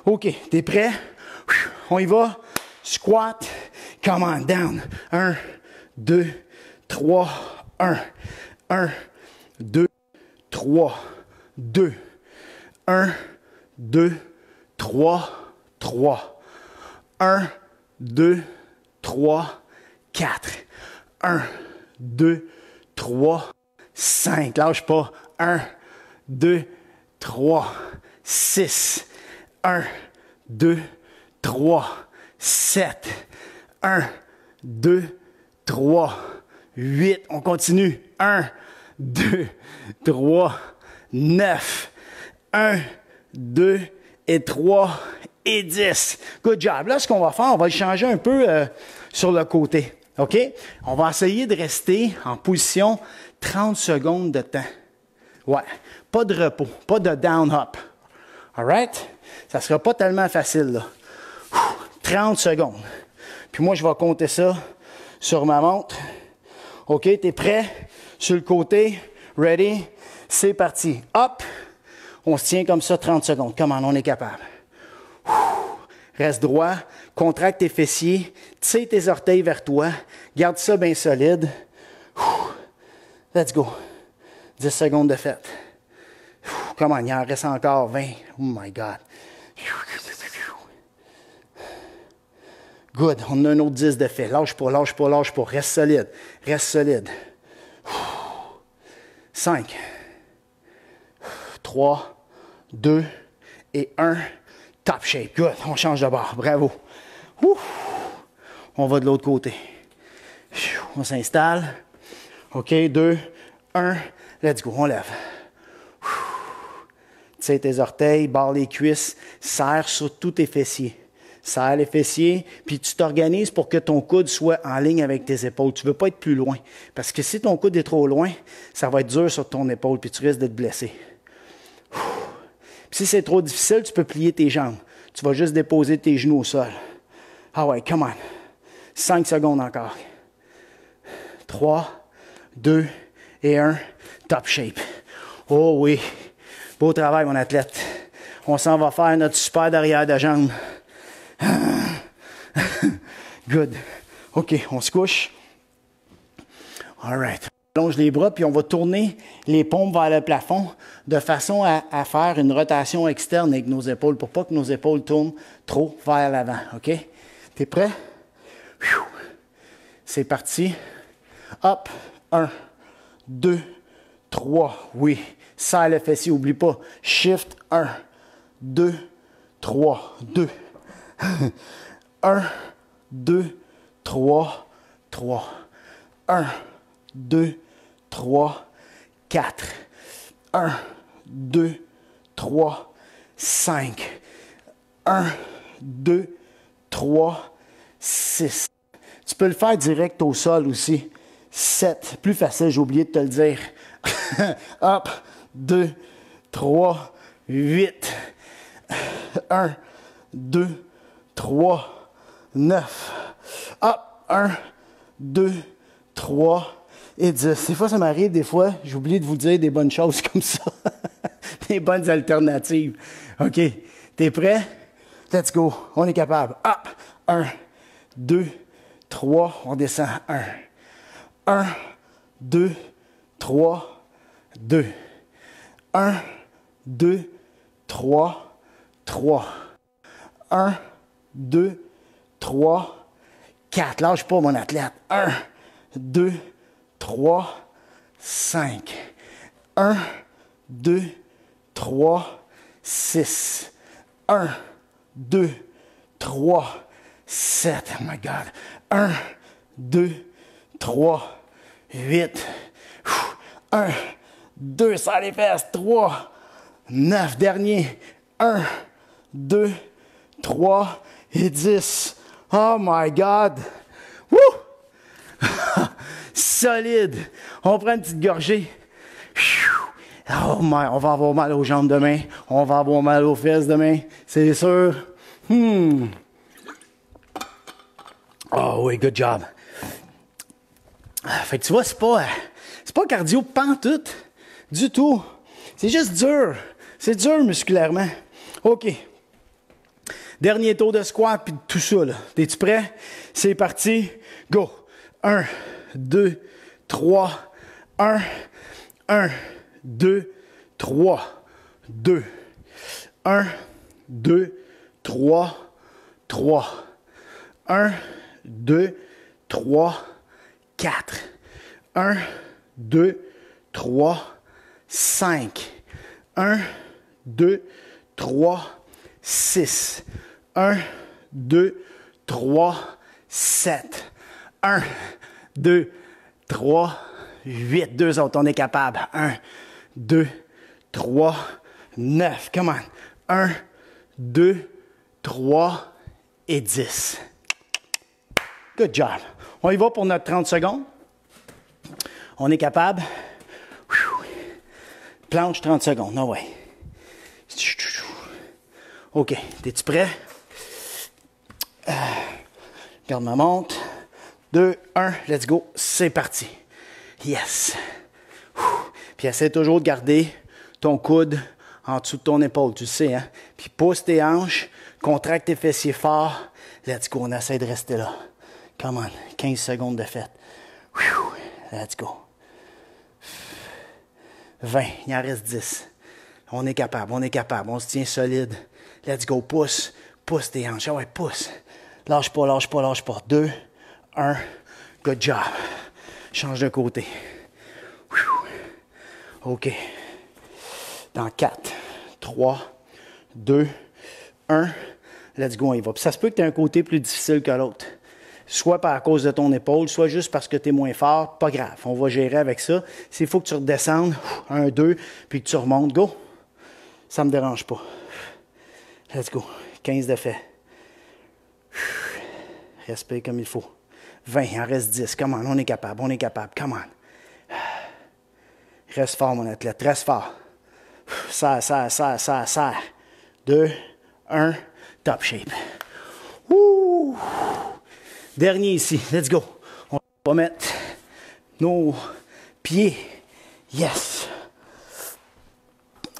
OK, t'es prêt? On y va. Squat. Come on, down. 1, 2, 3, 1. 1, 2, 3, 2. 1, 2, 3, 3. 1, 2, 3, 4. 1, 2, 3, 5. Lâche pas. 1, 2, 3, 6. 1, 2, 3, 7. 1, 2, 3, 8. On continue. 1, 2, 3, 9. 1, 2 et 3 et 10. Good job. Là, ce qu'on va faire, on va le changer un peu sur le côté. OK? On va essayer de rester en position 30 secondes de temps. Ouais. Pas de repos, pas de down-up. All right? Ça ne sera pas tellement facile, là. 30 secondes. Puis moi, je vais compter ça sur ma montre. OK? T'es prêt? Sur le côté. Ready? C'est parti. Hop! On se tient comme ça 30 secondes. Comment on est capable? Reste droit, contracte tes fessiers, tire tes orteils vers toi, garde ça bien solide. Let's go. 10 secondes de fête. Comment, il en reste encore 20. Oh my God. Good, on a un autre 10 de fait. Lâche pas, lâche pas, lâche pas. Reste solide, reste solide. 5, 3, 2 et 1. Top shape. Good. On change de bord. Bravo. On va de l'autre côté. On s'installe. OK. 2, 1. Let's go. On lève. Tire tes orteils, barre les cuisses, serre sur tous tes fessiers. Serre les fessiers, puis tu t'organises pour que ton coude soit en ligne avec tes épaules. Tu ne veux pas être plus loin. Parce que si ton coude est trop loin, ça va être dur sur ton épaule, puis tu risques d'être blessé. Si c'est trop difficile, tu peux plier tes jambes. Tu vas juste déposer tes genoux au sol. Ah ouais, come on. 5 secondes encore. 3, 2 et 1. Top shape. Oh oui. Beau travail, mon athlète. On s'en va faire notre super derrière de jambe. Good. OK, on se couche. All right. On allonge les bras, puis on va tourner les paumes vers le plafond de façon à faire une rotation externe avec nos épaules pour pas que nos épaules tournent trop vers l'avant. OK? T'es prêt? C'est parti. Hop. 1, 2, 3. Oui. Serre le fessier, oublie pas. Shift. 1, 2, 3. 2. 1, 2, 3, 3. 1, 2, 3, 4. 1, 2, 3, 5. 1, 2, 3, 6. Tu peux le faire direct au sol aussi. 7. Plus facile, j'ai oublié de te le dire. Hop, 2, 3, 8. 1, 2, 3, 9. Hop, 1, 2, 3 et 10. Des fois, ça m'arrive, des fois, j'oublie de vous dire des bonnes choses comme ça. Des bonnes alternatives. OK, t'es prêt? Let's go, on est capable. Hop, 1, 2, 3, on descend. 1, 1, 2, 3, 2. 1, 2, 3, 3. 1, 2, 3, 4. Lâche pas, mon athlète. 1, 2, 3, 5. 1, 2, 3, 6. 1, 2, 3, 7. Oh my God. 1, 2, 3, 8. 1, 2, ça les fesses. 3, 9. Dernier. 1, 2, 3 et 10. Oh my God. Woo! Solide. On prend une petite gorgée. Oh my, on va avoir mal aux jambes demain. On va avoir mal aux fesses demain. C'est sûr. Oh oui, good job. Fait que tu vois, c'est pas cardio pantoute. Du tout. C'est juste dur. C'est dur musculairement. OK. Dernier tour de squat, puis tout ça, là. T'es-tu prêt? C'est parti. Go. 1, 2, 3. 1, 1, 2, 3. 2. 1, 2, 3. 3. 1, 2, 3, 4. 1, 2, 3, 5. 1, 2, 3, 6. 1, 2, 3, 7. 1, 2, 3, 8. Deux autres, on est capable. 1, 2, 3, 9. Come on. 1, 2, 3 et 10. Good job. On y va pour notre 30 secondes. On est capable. Planche 30 secondes. Ah ouais. OK. Es-tu prêt? Garde ma montre. 2, 1, let's go. C'est parti. Yes. Puis essaie toujours de garder ton coude en dessous de ton épaule, tu sais, hein? Puis pousse tes hanches, contracte tes fessiers fort. Let's go, on essaie de rester là. Come on, 15 secondes de fête. Let's go. 20, il en reste 10. On est capable, on se tient solide. Let's go, pousse tes hanches. Ah ouais, pousse. Lâche pas. 2, 1, good job. Change de côté. OK. Dans 4, 3, 2, 1, let's go, on y va. Puis ça se peut que tu aies un côté plus difficile que l'autre. Soit par cause de ton épaule, soit juste parce que tu es moins fort. Pas grave, on va gérer avec ça. S'il faut que tu redescendes, 1, 2, puis que tu remontes, go. Ça me dérange pas. Let's go. 15 de fait. Respire comme il faut. 20, il en reste 10. Come on, on est capable. Come on. Reste fort, mon athlète. Reste fort. Serre. 2, 1, top shape. Ouh. Dernier ici. Let's go. On va mettre nos pieds. Yes.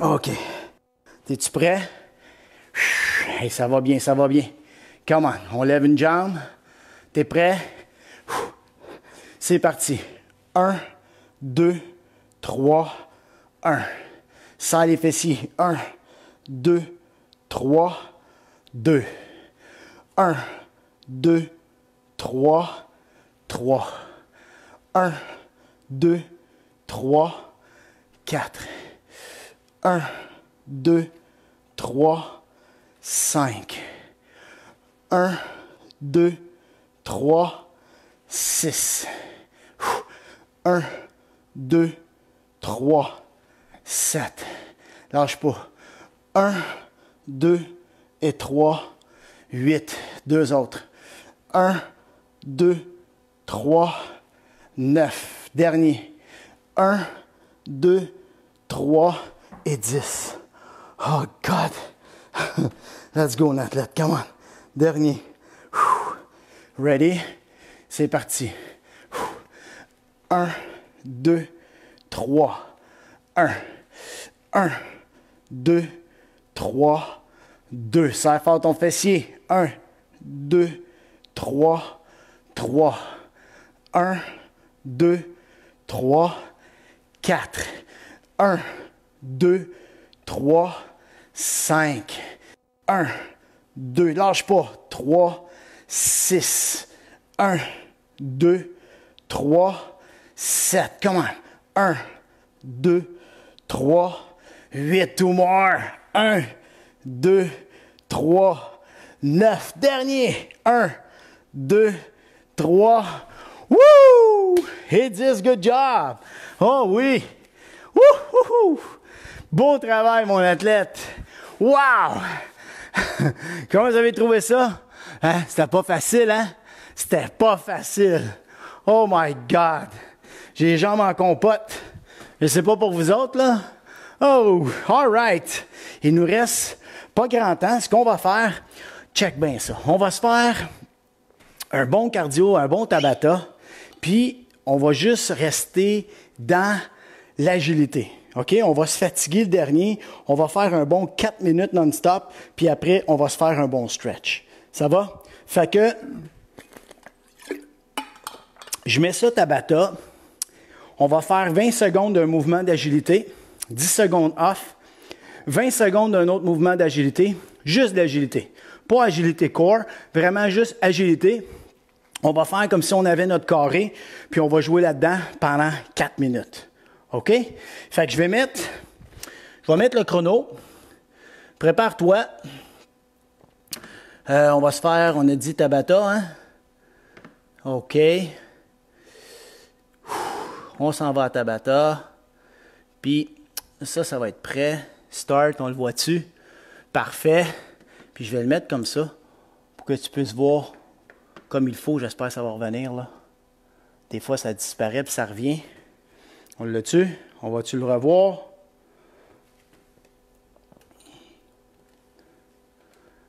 OK. Es-tu prêt? Hey, ça va bien. Come on. On lève une jambe. T'es prêt? C'est parti. 1, 2, 3, 1. Serre les fessiers. 1, 2, 3, 2. 1, 2, 3, 3. 1, 2, 3, 4. 1, 2, 3, 5. 1, 2, 3, 6. 1, 2, 3, 7. Lâche pas. 1, 2 et 3, 8. Deux autres. 1, 2, 3, 9. Dernier. 1, 2, 3 et 10. Oh, God. Let's go, athlète. Come on. Dernier. Ready? C'est parti. 1, 2, 3. 1, 2, 3, 2. Serre fort ton fessier. 1, 2, 3, 3. 1, 2, 3, 4. 1, 2, 3, 5. 1, 2, lâche pas. 3, 6. 1, 2, 3, 7. Come on. 1, 2, 3, 8. Two more. 1, 2, 3, 9. Dernier. 1, 2, 3. Woo! Hit this, good job. Oh oui. Wouhou! Beau travail, mon athlète. Wow! Comment vous avez trouvé ça? Hein? C'était pas facile, hein? C'était pas facile. Oh my God! J'ai les jambes en compote. Je sais pas pour vous autres, là. Oh, all right. Il nous reste pas grand temps. Ce qu'on va faire, check bien ça. On va se faire un bon cardio, un bon Tabata, puis on va juste rester dans l'agilité. OK? On va se fatiguer le dernier. On va faire un bon 4 minutes non-stop, puis après, on va se faire un bon stretch. Ça va? Fait que je mets ça Tabata. On va faire 20 secondes d'un mouvement d'agilité, 10 secondes off, 20 secondes d'un autre mouvement d'agilité, juste d'agilité. Pas agilité core, vraiment juste agilité. On va faire comme si on avait notre carré, puis on va jouer là-dedans pendant 4 minutes. OK? Fait que je vais mettre le chrono. Prépare-toi. On va se faire, on a dit Tabata, hein? OK. On s'en va à Tabata. Puis ça va être prêt. Start, on le voit dessus. Parfait. Puis je vais le mettre comme ça pour que tu puisses voir comme il faut. J'espère que ça va revenir, là. Des fois, ça disparaît puis ça revient. On l'a tu? On va-tu le revoir?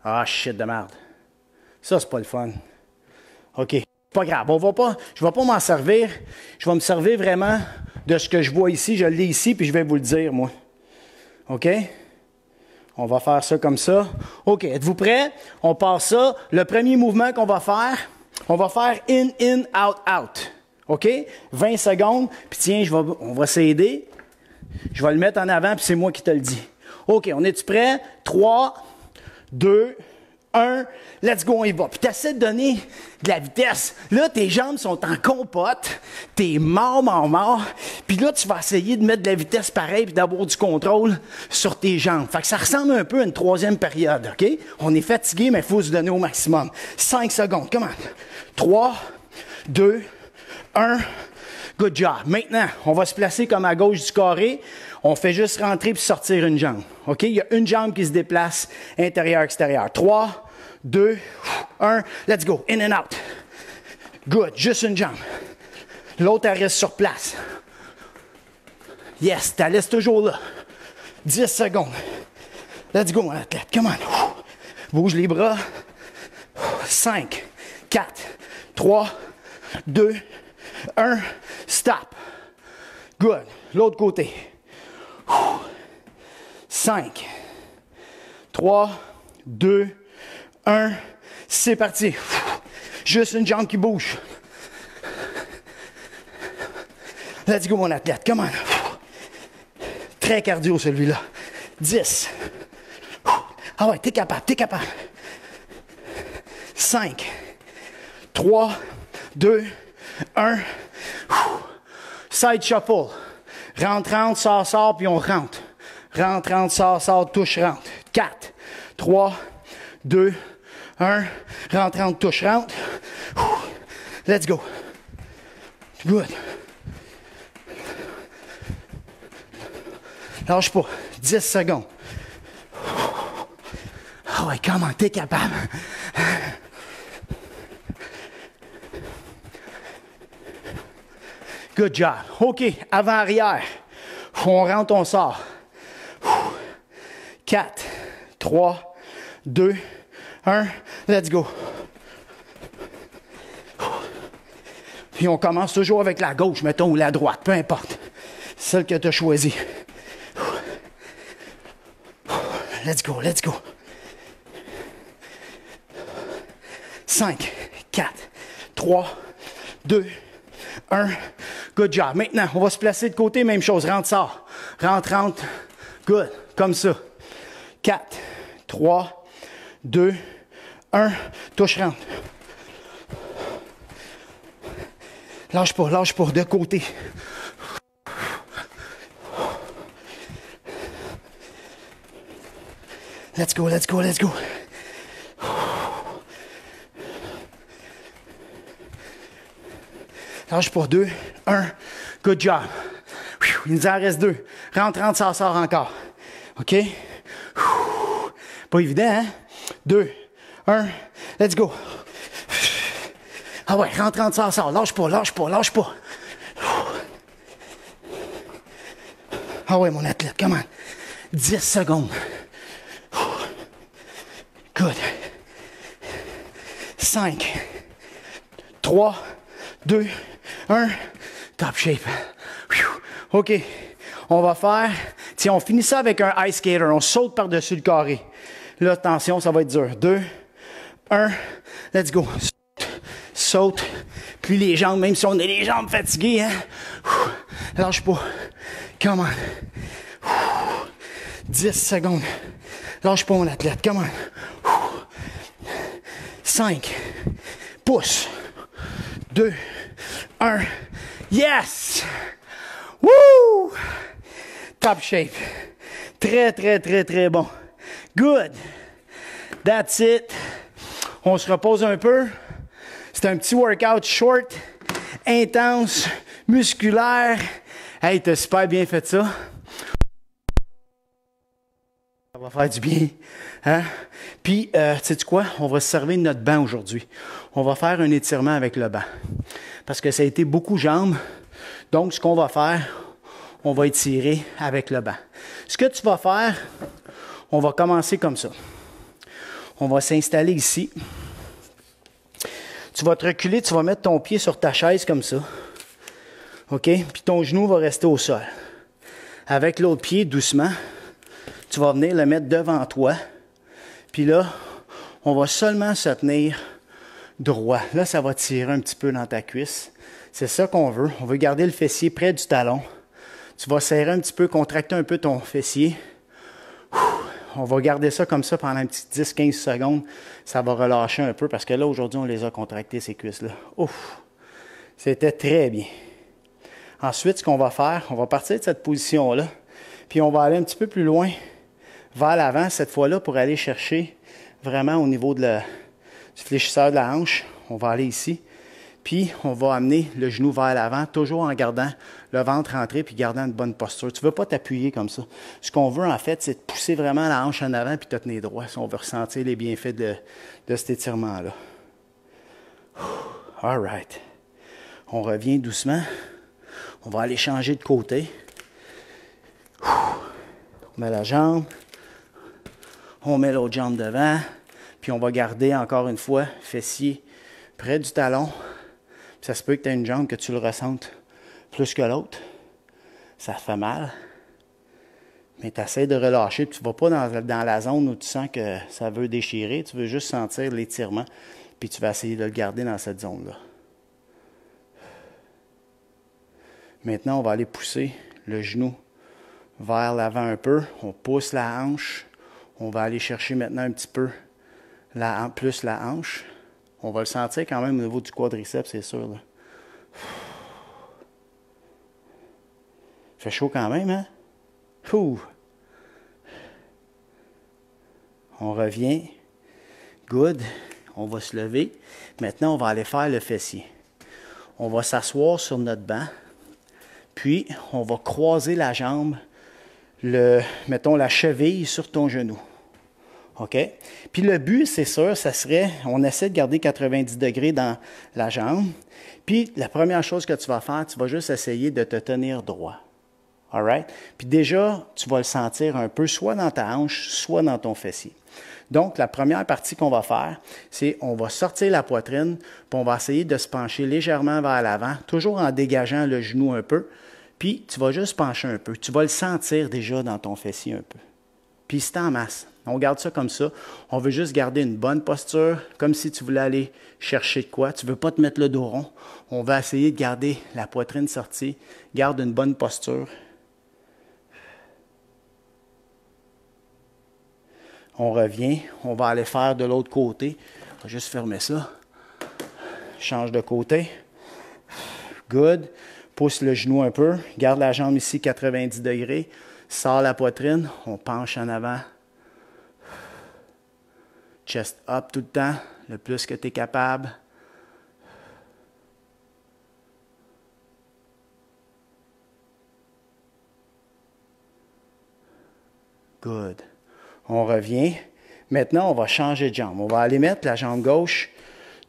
Ah, shit de merde. Ça, c'est pas le fun. OK. Pas grave. Je ne vais pas m'en servir. Je vais me servir vraiment de ce que je vois ici. Je l'ai ici, puis je vais vous le dire, moi. OK? On va faire ça comme ça. OK. Êtes-vous prêts? On passe ça. Le premier mouvement qu'on va faire, on va faire in, out, out. OK? 20 secondes. Puis tiens, on va s'aider. Je vais le mettre en avant, puis c'est moi qui te le dis. OK, on est-tu prêt? 3, 2, 1, let's go, on y va. Puis tu essaies de donner de la vitesse. Là, tes jambes sont en compote. T'es mort. Puis là, tu vas essayer de mettre de la vitesse pareil puis d'avoir du contrôle sur tes jambes. Fait que ça ressemble un peu à une troisième période, OK? On est fatigué, mais il faut se donner au maximum. 5 secondes, comment? 3, 2, 1, good job. Maintenant, on va se placer comme à gauche du carré. On fait juste rentrer puis sortir une jambe. OK? Il y a une jambe qui se déplace intérieur-extérieur. 3, 2, 1, let's go. In and out. Good. Juste une jambe. L'autre, elle reste sur place. Yes, tu la laisses toujours là. 10 secondes. Let's go, mon athlète. Come on. Bouge les bras. 5, 4, 3, 2, 1, stop. Good. L'autre côté. 5, 3, 2, 1, c'est parti. Juste une jambe qui bouge. Let's go, mon athlète. Come on. Très cardio, celui-là. 10. Ah ouais, t'es capable. 5, 3, 2, 1. Side shuffle. Rentre, sort, puis on rentre. Rentre, sort, touche, rentre. 4, 3, 2, 1. Rentre, touche, rentre. Let's go. Good. Lâche pas. 10 secondes. Ah ouais, comment t'es capable? Good job. OK, avant-arrière. On rentre, on sort. 4, 3, 2, 1. Let's go. Puis on commence toujours avec la gauche, mettons, ou la droite, peu importe. Celle que tu as choisie. Let's go, let's go. 5, 4, 3, 2, 1. Good job. Maintenant, on va se placer de côté, même chose. Rentre, sort. Rentre, rentre. Good. Comme ça. 4, 3, 2, 1. Touche, rentre. Lâche pas, de côté. Let's go, let's go, let's go. Lâche pas, 2, 1. Good job. Il nous en reste 2. Rentre, rentre, ça sort encore. OK? Pas évident, hein? 2, 1. Let's go. Ah ouais, rentre, rentre, ça sort. Lâche pas, lâche pas, lâche pas. Ah ouais, mon athlète, come on. 10 secondes. Good. 5, 3, 2, 1. Top shape. OK. On va faire... Tiens, on finit ça avec un ice skater. On saute par-dessus le carré. Là, attention, ça va être dur. 2, 1. Let's go. Saute. Puis les jambes, même si on a les jambes fatiguées, hein. Lâche pas. Come on. 10 secondes. Lâche pas, mon athlète. Come on. 5. Pousse. 2, 1. Yes! Woo! Top shape. Très, très, très, très bon. Good. That's it. On se repose un peu. C'est un petit workout short, intense, musculaire. Hey, t'as super bien fait ça. Ça va faire du bien. Hein? Puis, sais-tu quoi? On va se servir de notre banc aujourd'hui. On va faire un étirement avec le banc. Parce que ça a été beaucoup jambes. Donc, ce qu'on va faire, on va étirer avec le banc. Ce que tu vas faire, on va commencer comme ça. On va s'installer ici. Tu vas te reculer, tu vas mettre ton pied sur ta chaise comme ça. OK? Puis ton genou va rester au sol. Avec l'autre pied, doucement, tu vas venir le mettre devant toi. Puis là, on va seulement se tenir droit. Là, ça va tirer un petit peu dans ta cuisse. C'est ça qu'on veut. On veut garder le fessier près du talon. Tu vas serrer un petit peu, contracter un peu ton fessier. On va garder ça comme ça pendant un petit 10-15 secondes. Ça va relâcher un peu parce que là, aujourd'hui, on les a contractés, ces cuisses-là. Ouf! C'était très bien. Ensuite, ce qu'on va faire, on va partir de cette position-là. Puis on va aller un petit peu plus loin vers l'avant, cette fois-là, pour aller chercher vraiment au niveau du fléchisseur de la hanche. On va aller ici. Puis, on va amener le genou vers l'avant, toujours en gardant le ventre rentré puis gardant une bonne posture. Tu ne veux pas t'appuyer comme ça. Ce qu'on veut, en fait, c'est de pousser vraiment la hanche en avant puis te tenir droit si on veut ressentir les bienfaits de cet étirement-là. All right. On revient doucement. On va aller changer de côté. On met la jambe. On met l'autre jambe devant. Puis, on va garder, encore une fois, fessier près du talon. Ça se peut que tu aies une jambe que tu le ressentes plus que l'autre. Ça te fait mal. Mais tu essaies de relâcher. Tu ne vas pas dans la zone où tu sens que ça veut déchirer. Tu veux juste sentir l'étirement. Puis tu vas essayer de le garder dans cette zone-là. Maintenant, on va aller pousser le genou vers l'avant un peu. On pousse la hanche. On va aller chercher maintenant un petit peu plus la hanche. On va le sentir quand même au niveau du quadriceps, c'est sûr. Là. Fait chaud quand même, hein? Ouh. On revient. Good. On va se lever. Maintenant, on va aller faire le fessier. On va s'asseoir sur notre banc. Puis, on va croiser la jambe, mettons la cheville sur ton genou. OK? Puis le but, c'est sûr, ça serait, on essaie de garder 90 degrés dans la jambe. Puis la première chose que tu vas faire, tu vas juste essayer de te tenir droit. All right? Puis déjà, tu vas le sentir un peu, soit dans ta hanche, soit dans ton fessier. Donc, la première partie qu'on va faire, c'est on va sortir la poitrine, puis on va essayer de se pencher légèrement vers l'avant, toujours en dégageant le genou un peu. Puis, tu vas juste pencher un peu. Tu vas le sentir déjà dans ton fessier un peu. Puis, c'est en masse. On garde ça comme ça. On veut juste garder une bonne posture, comme si tu voulais aller chercher de quoi. Tu ne veux pas te mettre le dos rond. On va essayer de garder la poitrine sortie. Garde une bonne posture. On revient, on va aller faire de l'autre côté. On va juste fermer ça. Change de côté. Good. Pousse le genou un peu. Garde la jambe ici, 90 degrés. Sors la poitrine. On penche en avant. Chest up tout le temps, le plus que tu es capable. Good. On revient. Maintenant, on va changer de jambe. On va aller mettre la jambe gauche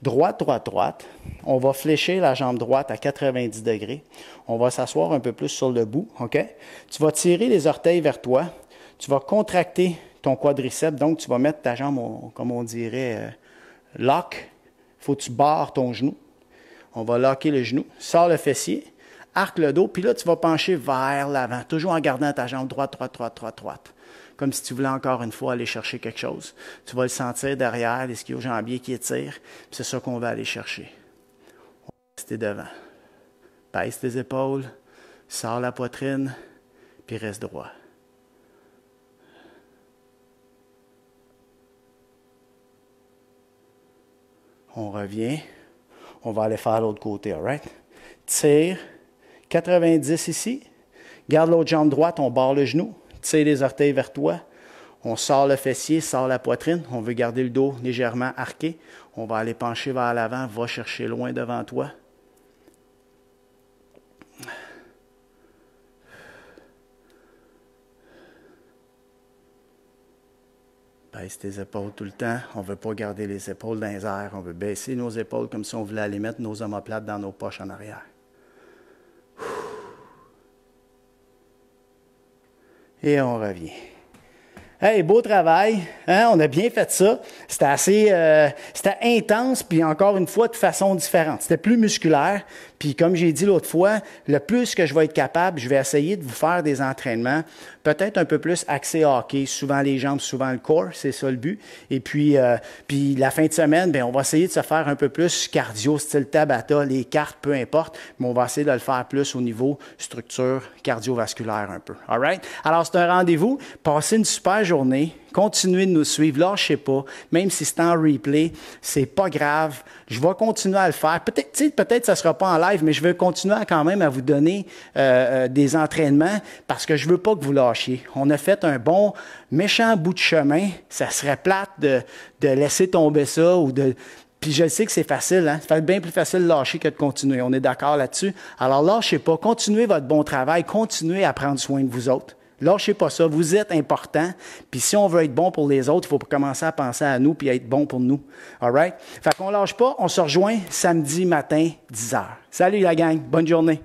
droite, droite, droite. On va flécher la jambe droite à 90 degrés. On va s'asseoir un peu plus sur le bout, OK? Tu vas tirer les orteils vers toi. Tu vas contracter ton quadriceps. Donc, tu vas mettre ta jambe, comme on dirait, lock. Il faut que tu barres ton genou. On va locker le genou. Sors le fessier. Arque le dos. Puis là, tu vas pencher vers l'avant. Toujours en gardant ta jambe droite, droite, droite, droite, droite. Comme si tu voulais encore une fois aller chercher quelque chose. Tu vas le sentir derrière, l'ischio-jambier qui étire. C'est ça qu'on va aller chercher. On va rester devant. Baisse tes épaules. Sors la poitrine. Puis reste droit. On revient. On va aller faire l'autre côté, all right? Tire. 90 ici. Garde l'autre jambe droite, on barre le genou. Tire les orteils vers toi. On sort le fessier, sort la poitrine. On veut garder le dos légèrement arqué. On va aller pencher vers l'avant. Va chercher loin devant toi. Baisse tes épaules tout le temps. On ne veut pas garder les épaules dans les airs. On veut baisser nos épaules comme si on voulait aller mettre nos omoplates dans nos poches en arrière. Et on revient. Hey, beau travail. Hein? On a bien fait ça. C'était intense, puis encore une fois, de façon différente. C'était plus musculaire. Puis comme j'ai dit l'autre fois, le plus que je vais être capable, je vais essayer de vous faire des entraînements peut-être un peu plus axés hockey, souvent les jambes, souvent le corps, c'est ça le but. Et puis la fin de semaine, bien, on va essayer de se faire un peu plus cardio, style Tabata, les cartes, peu importe, mais on va essayer de le faire plus au niveau structure cardiovasculaire un peu. All right? Alors, c'est un rendez-vous. Passez une super journée. Continuez de nous suivre. Lâchez pas. Même si c'est en replay, c'est pas grave. Je vais continuer à le faire. Peut-être que ça sera pas en live, mais je vais continuer quand même à vous donner des entraînements parce que je veux pas que vous lâchiez. On a fait un bon, méchant bout de chemin. Ça serait plate de laisser tomber ça ou de... Puis je sais que c'est facile, hein? Ça fait bien plus facile de lâcher que de continuer. On est d'accord là-dessus. Alors lâchez pas. Continuez votre bon travail. Continuez à prendre soin de vous autres. Lâchez pas ça, vous êtes important. Puis si on veut être bon pour les autres, il faut commencer à penser à nous puis à être bon pour nous. All right? Fait qu'on lâche pas, on se rejoint samedi matin, 10h. Salut la gang, bonne journée.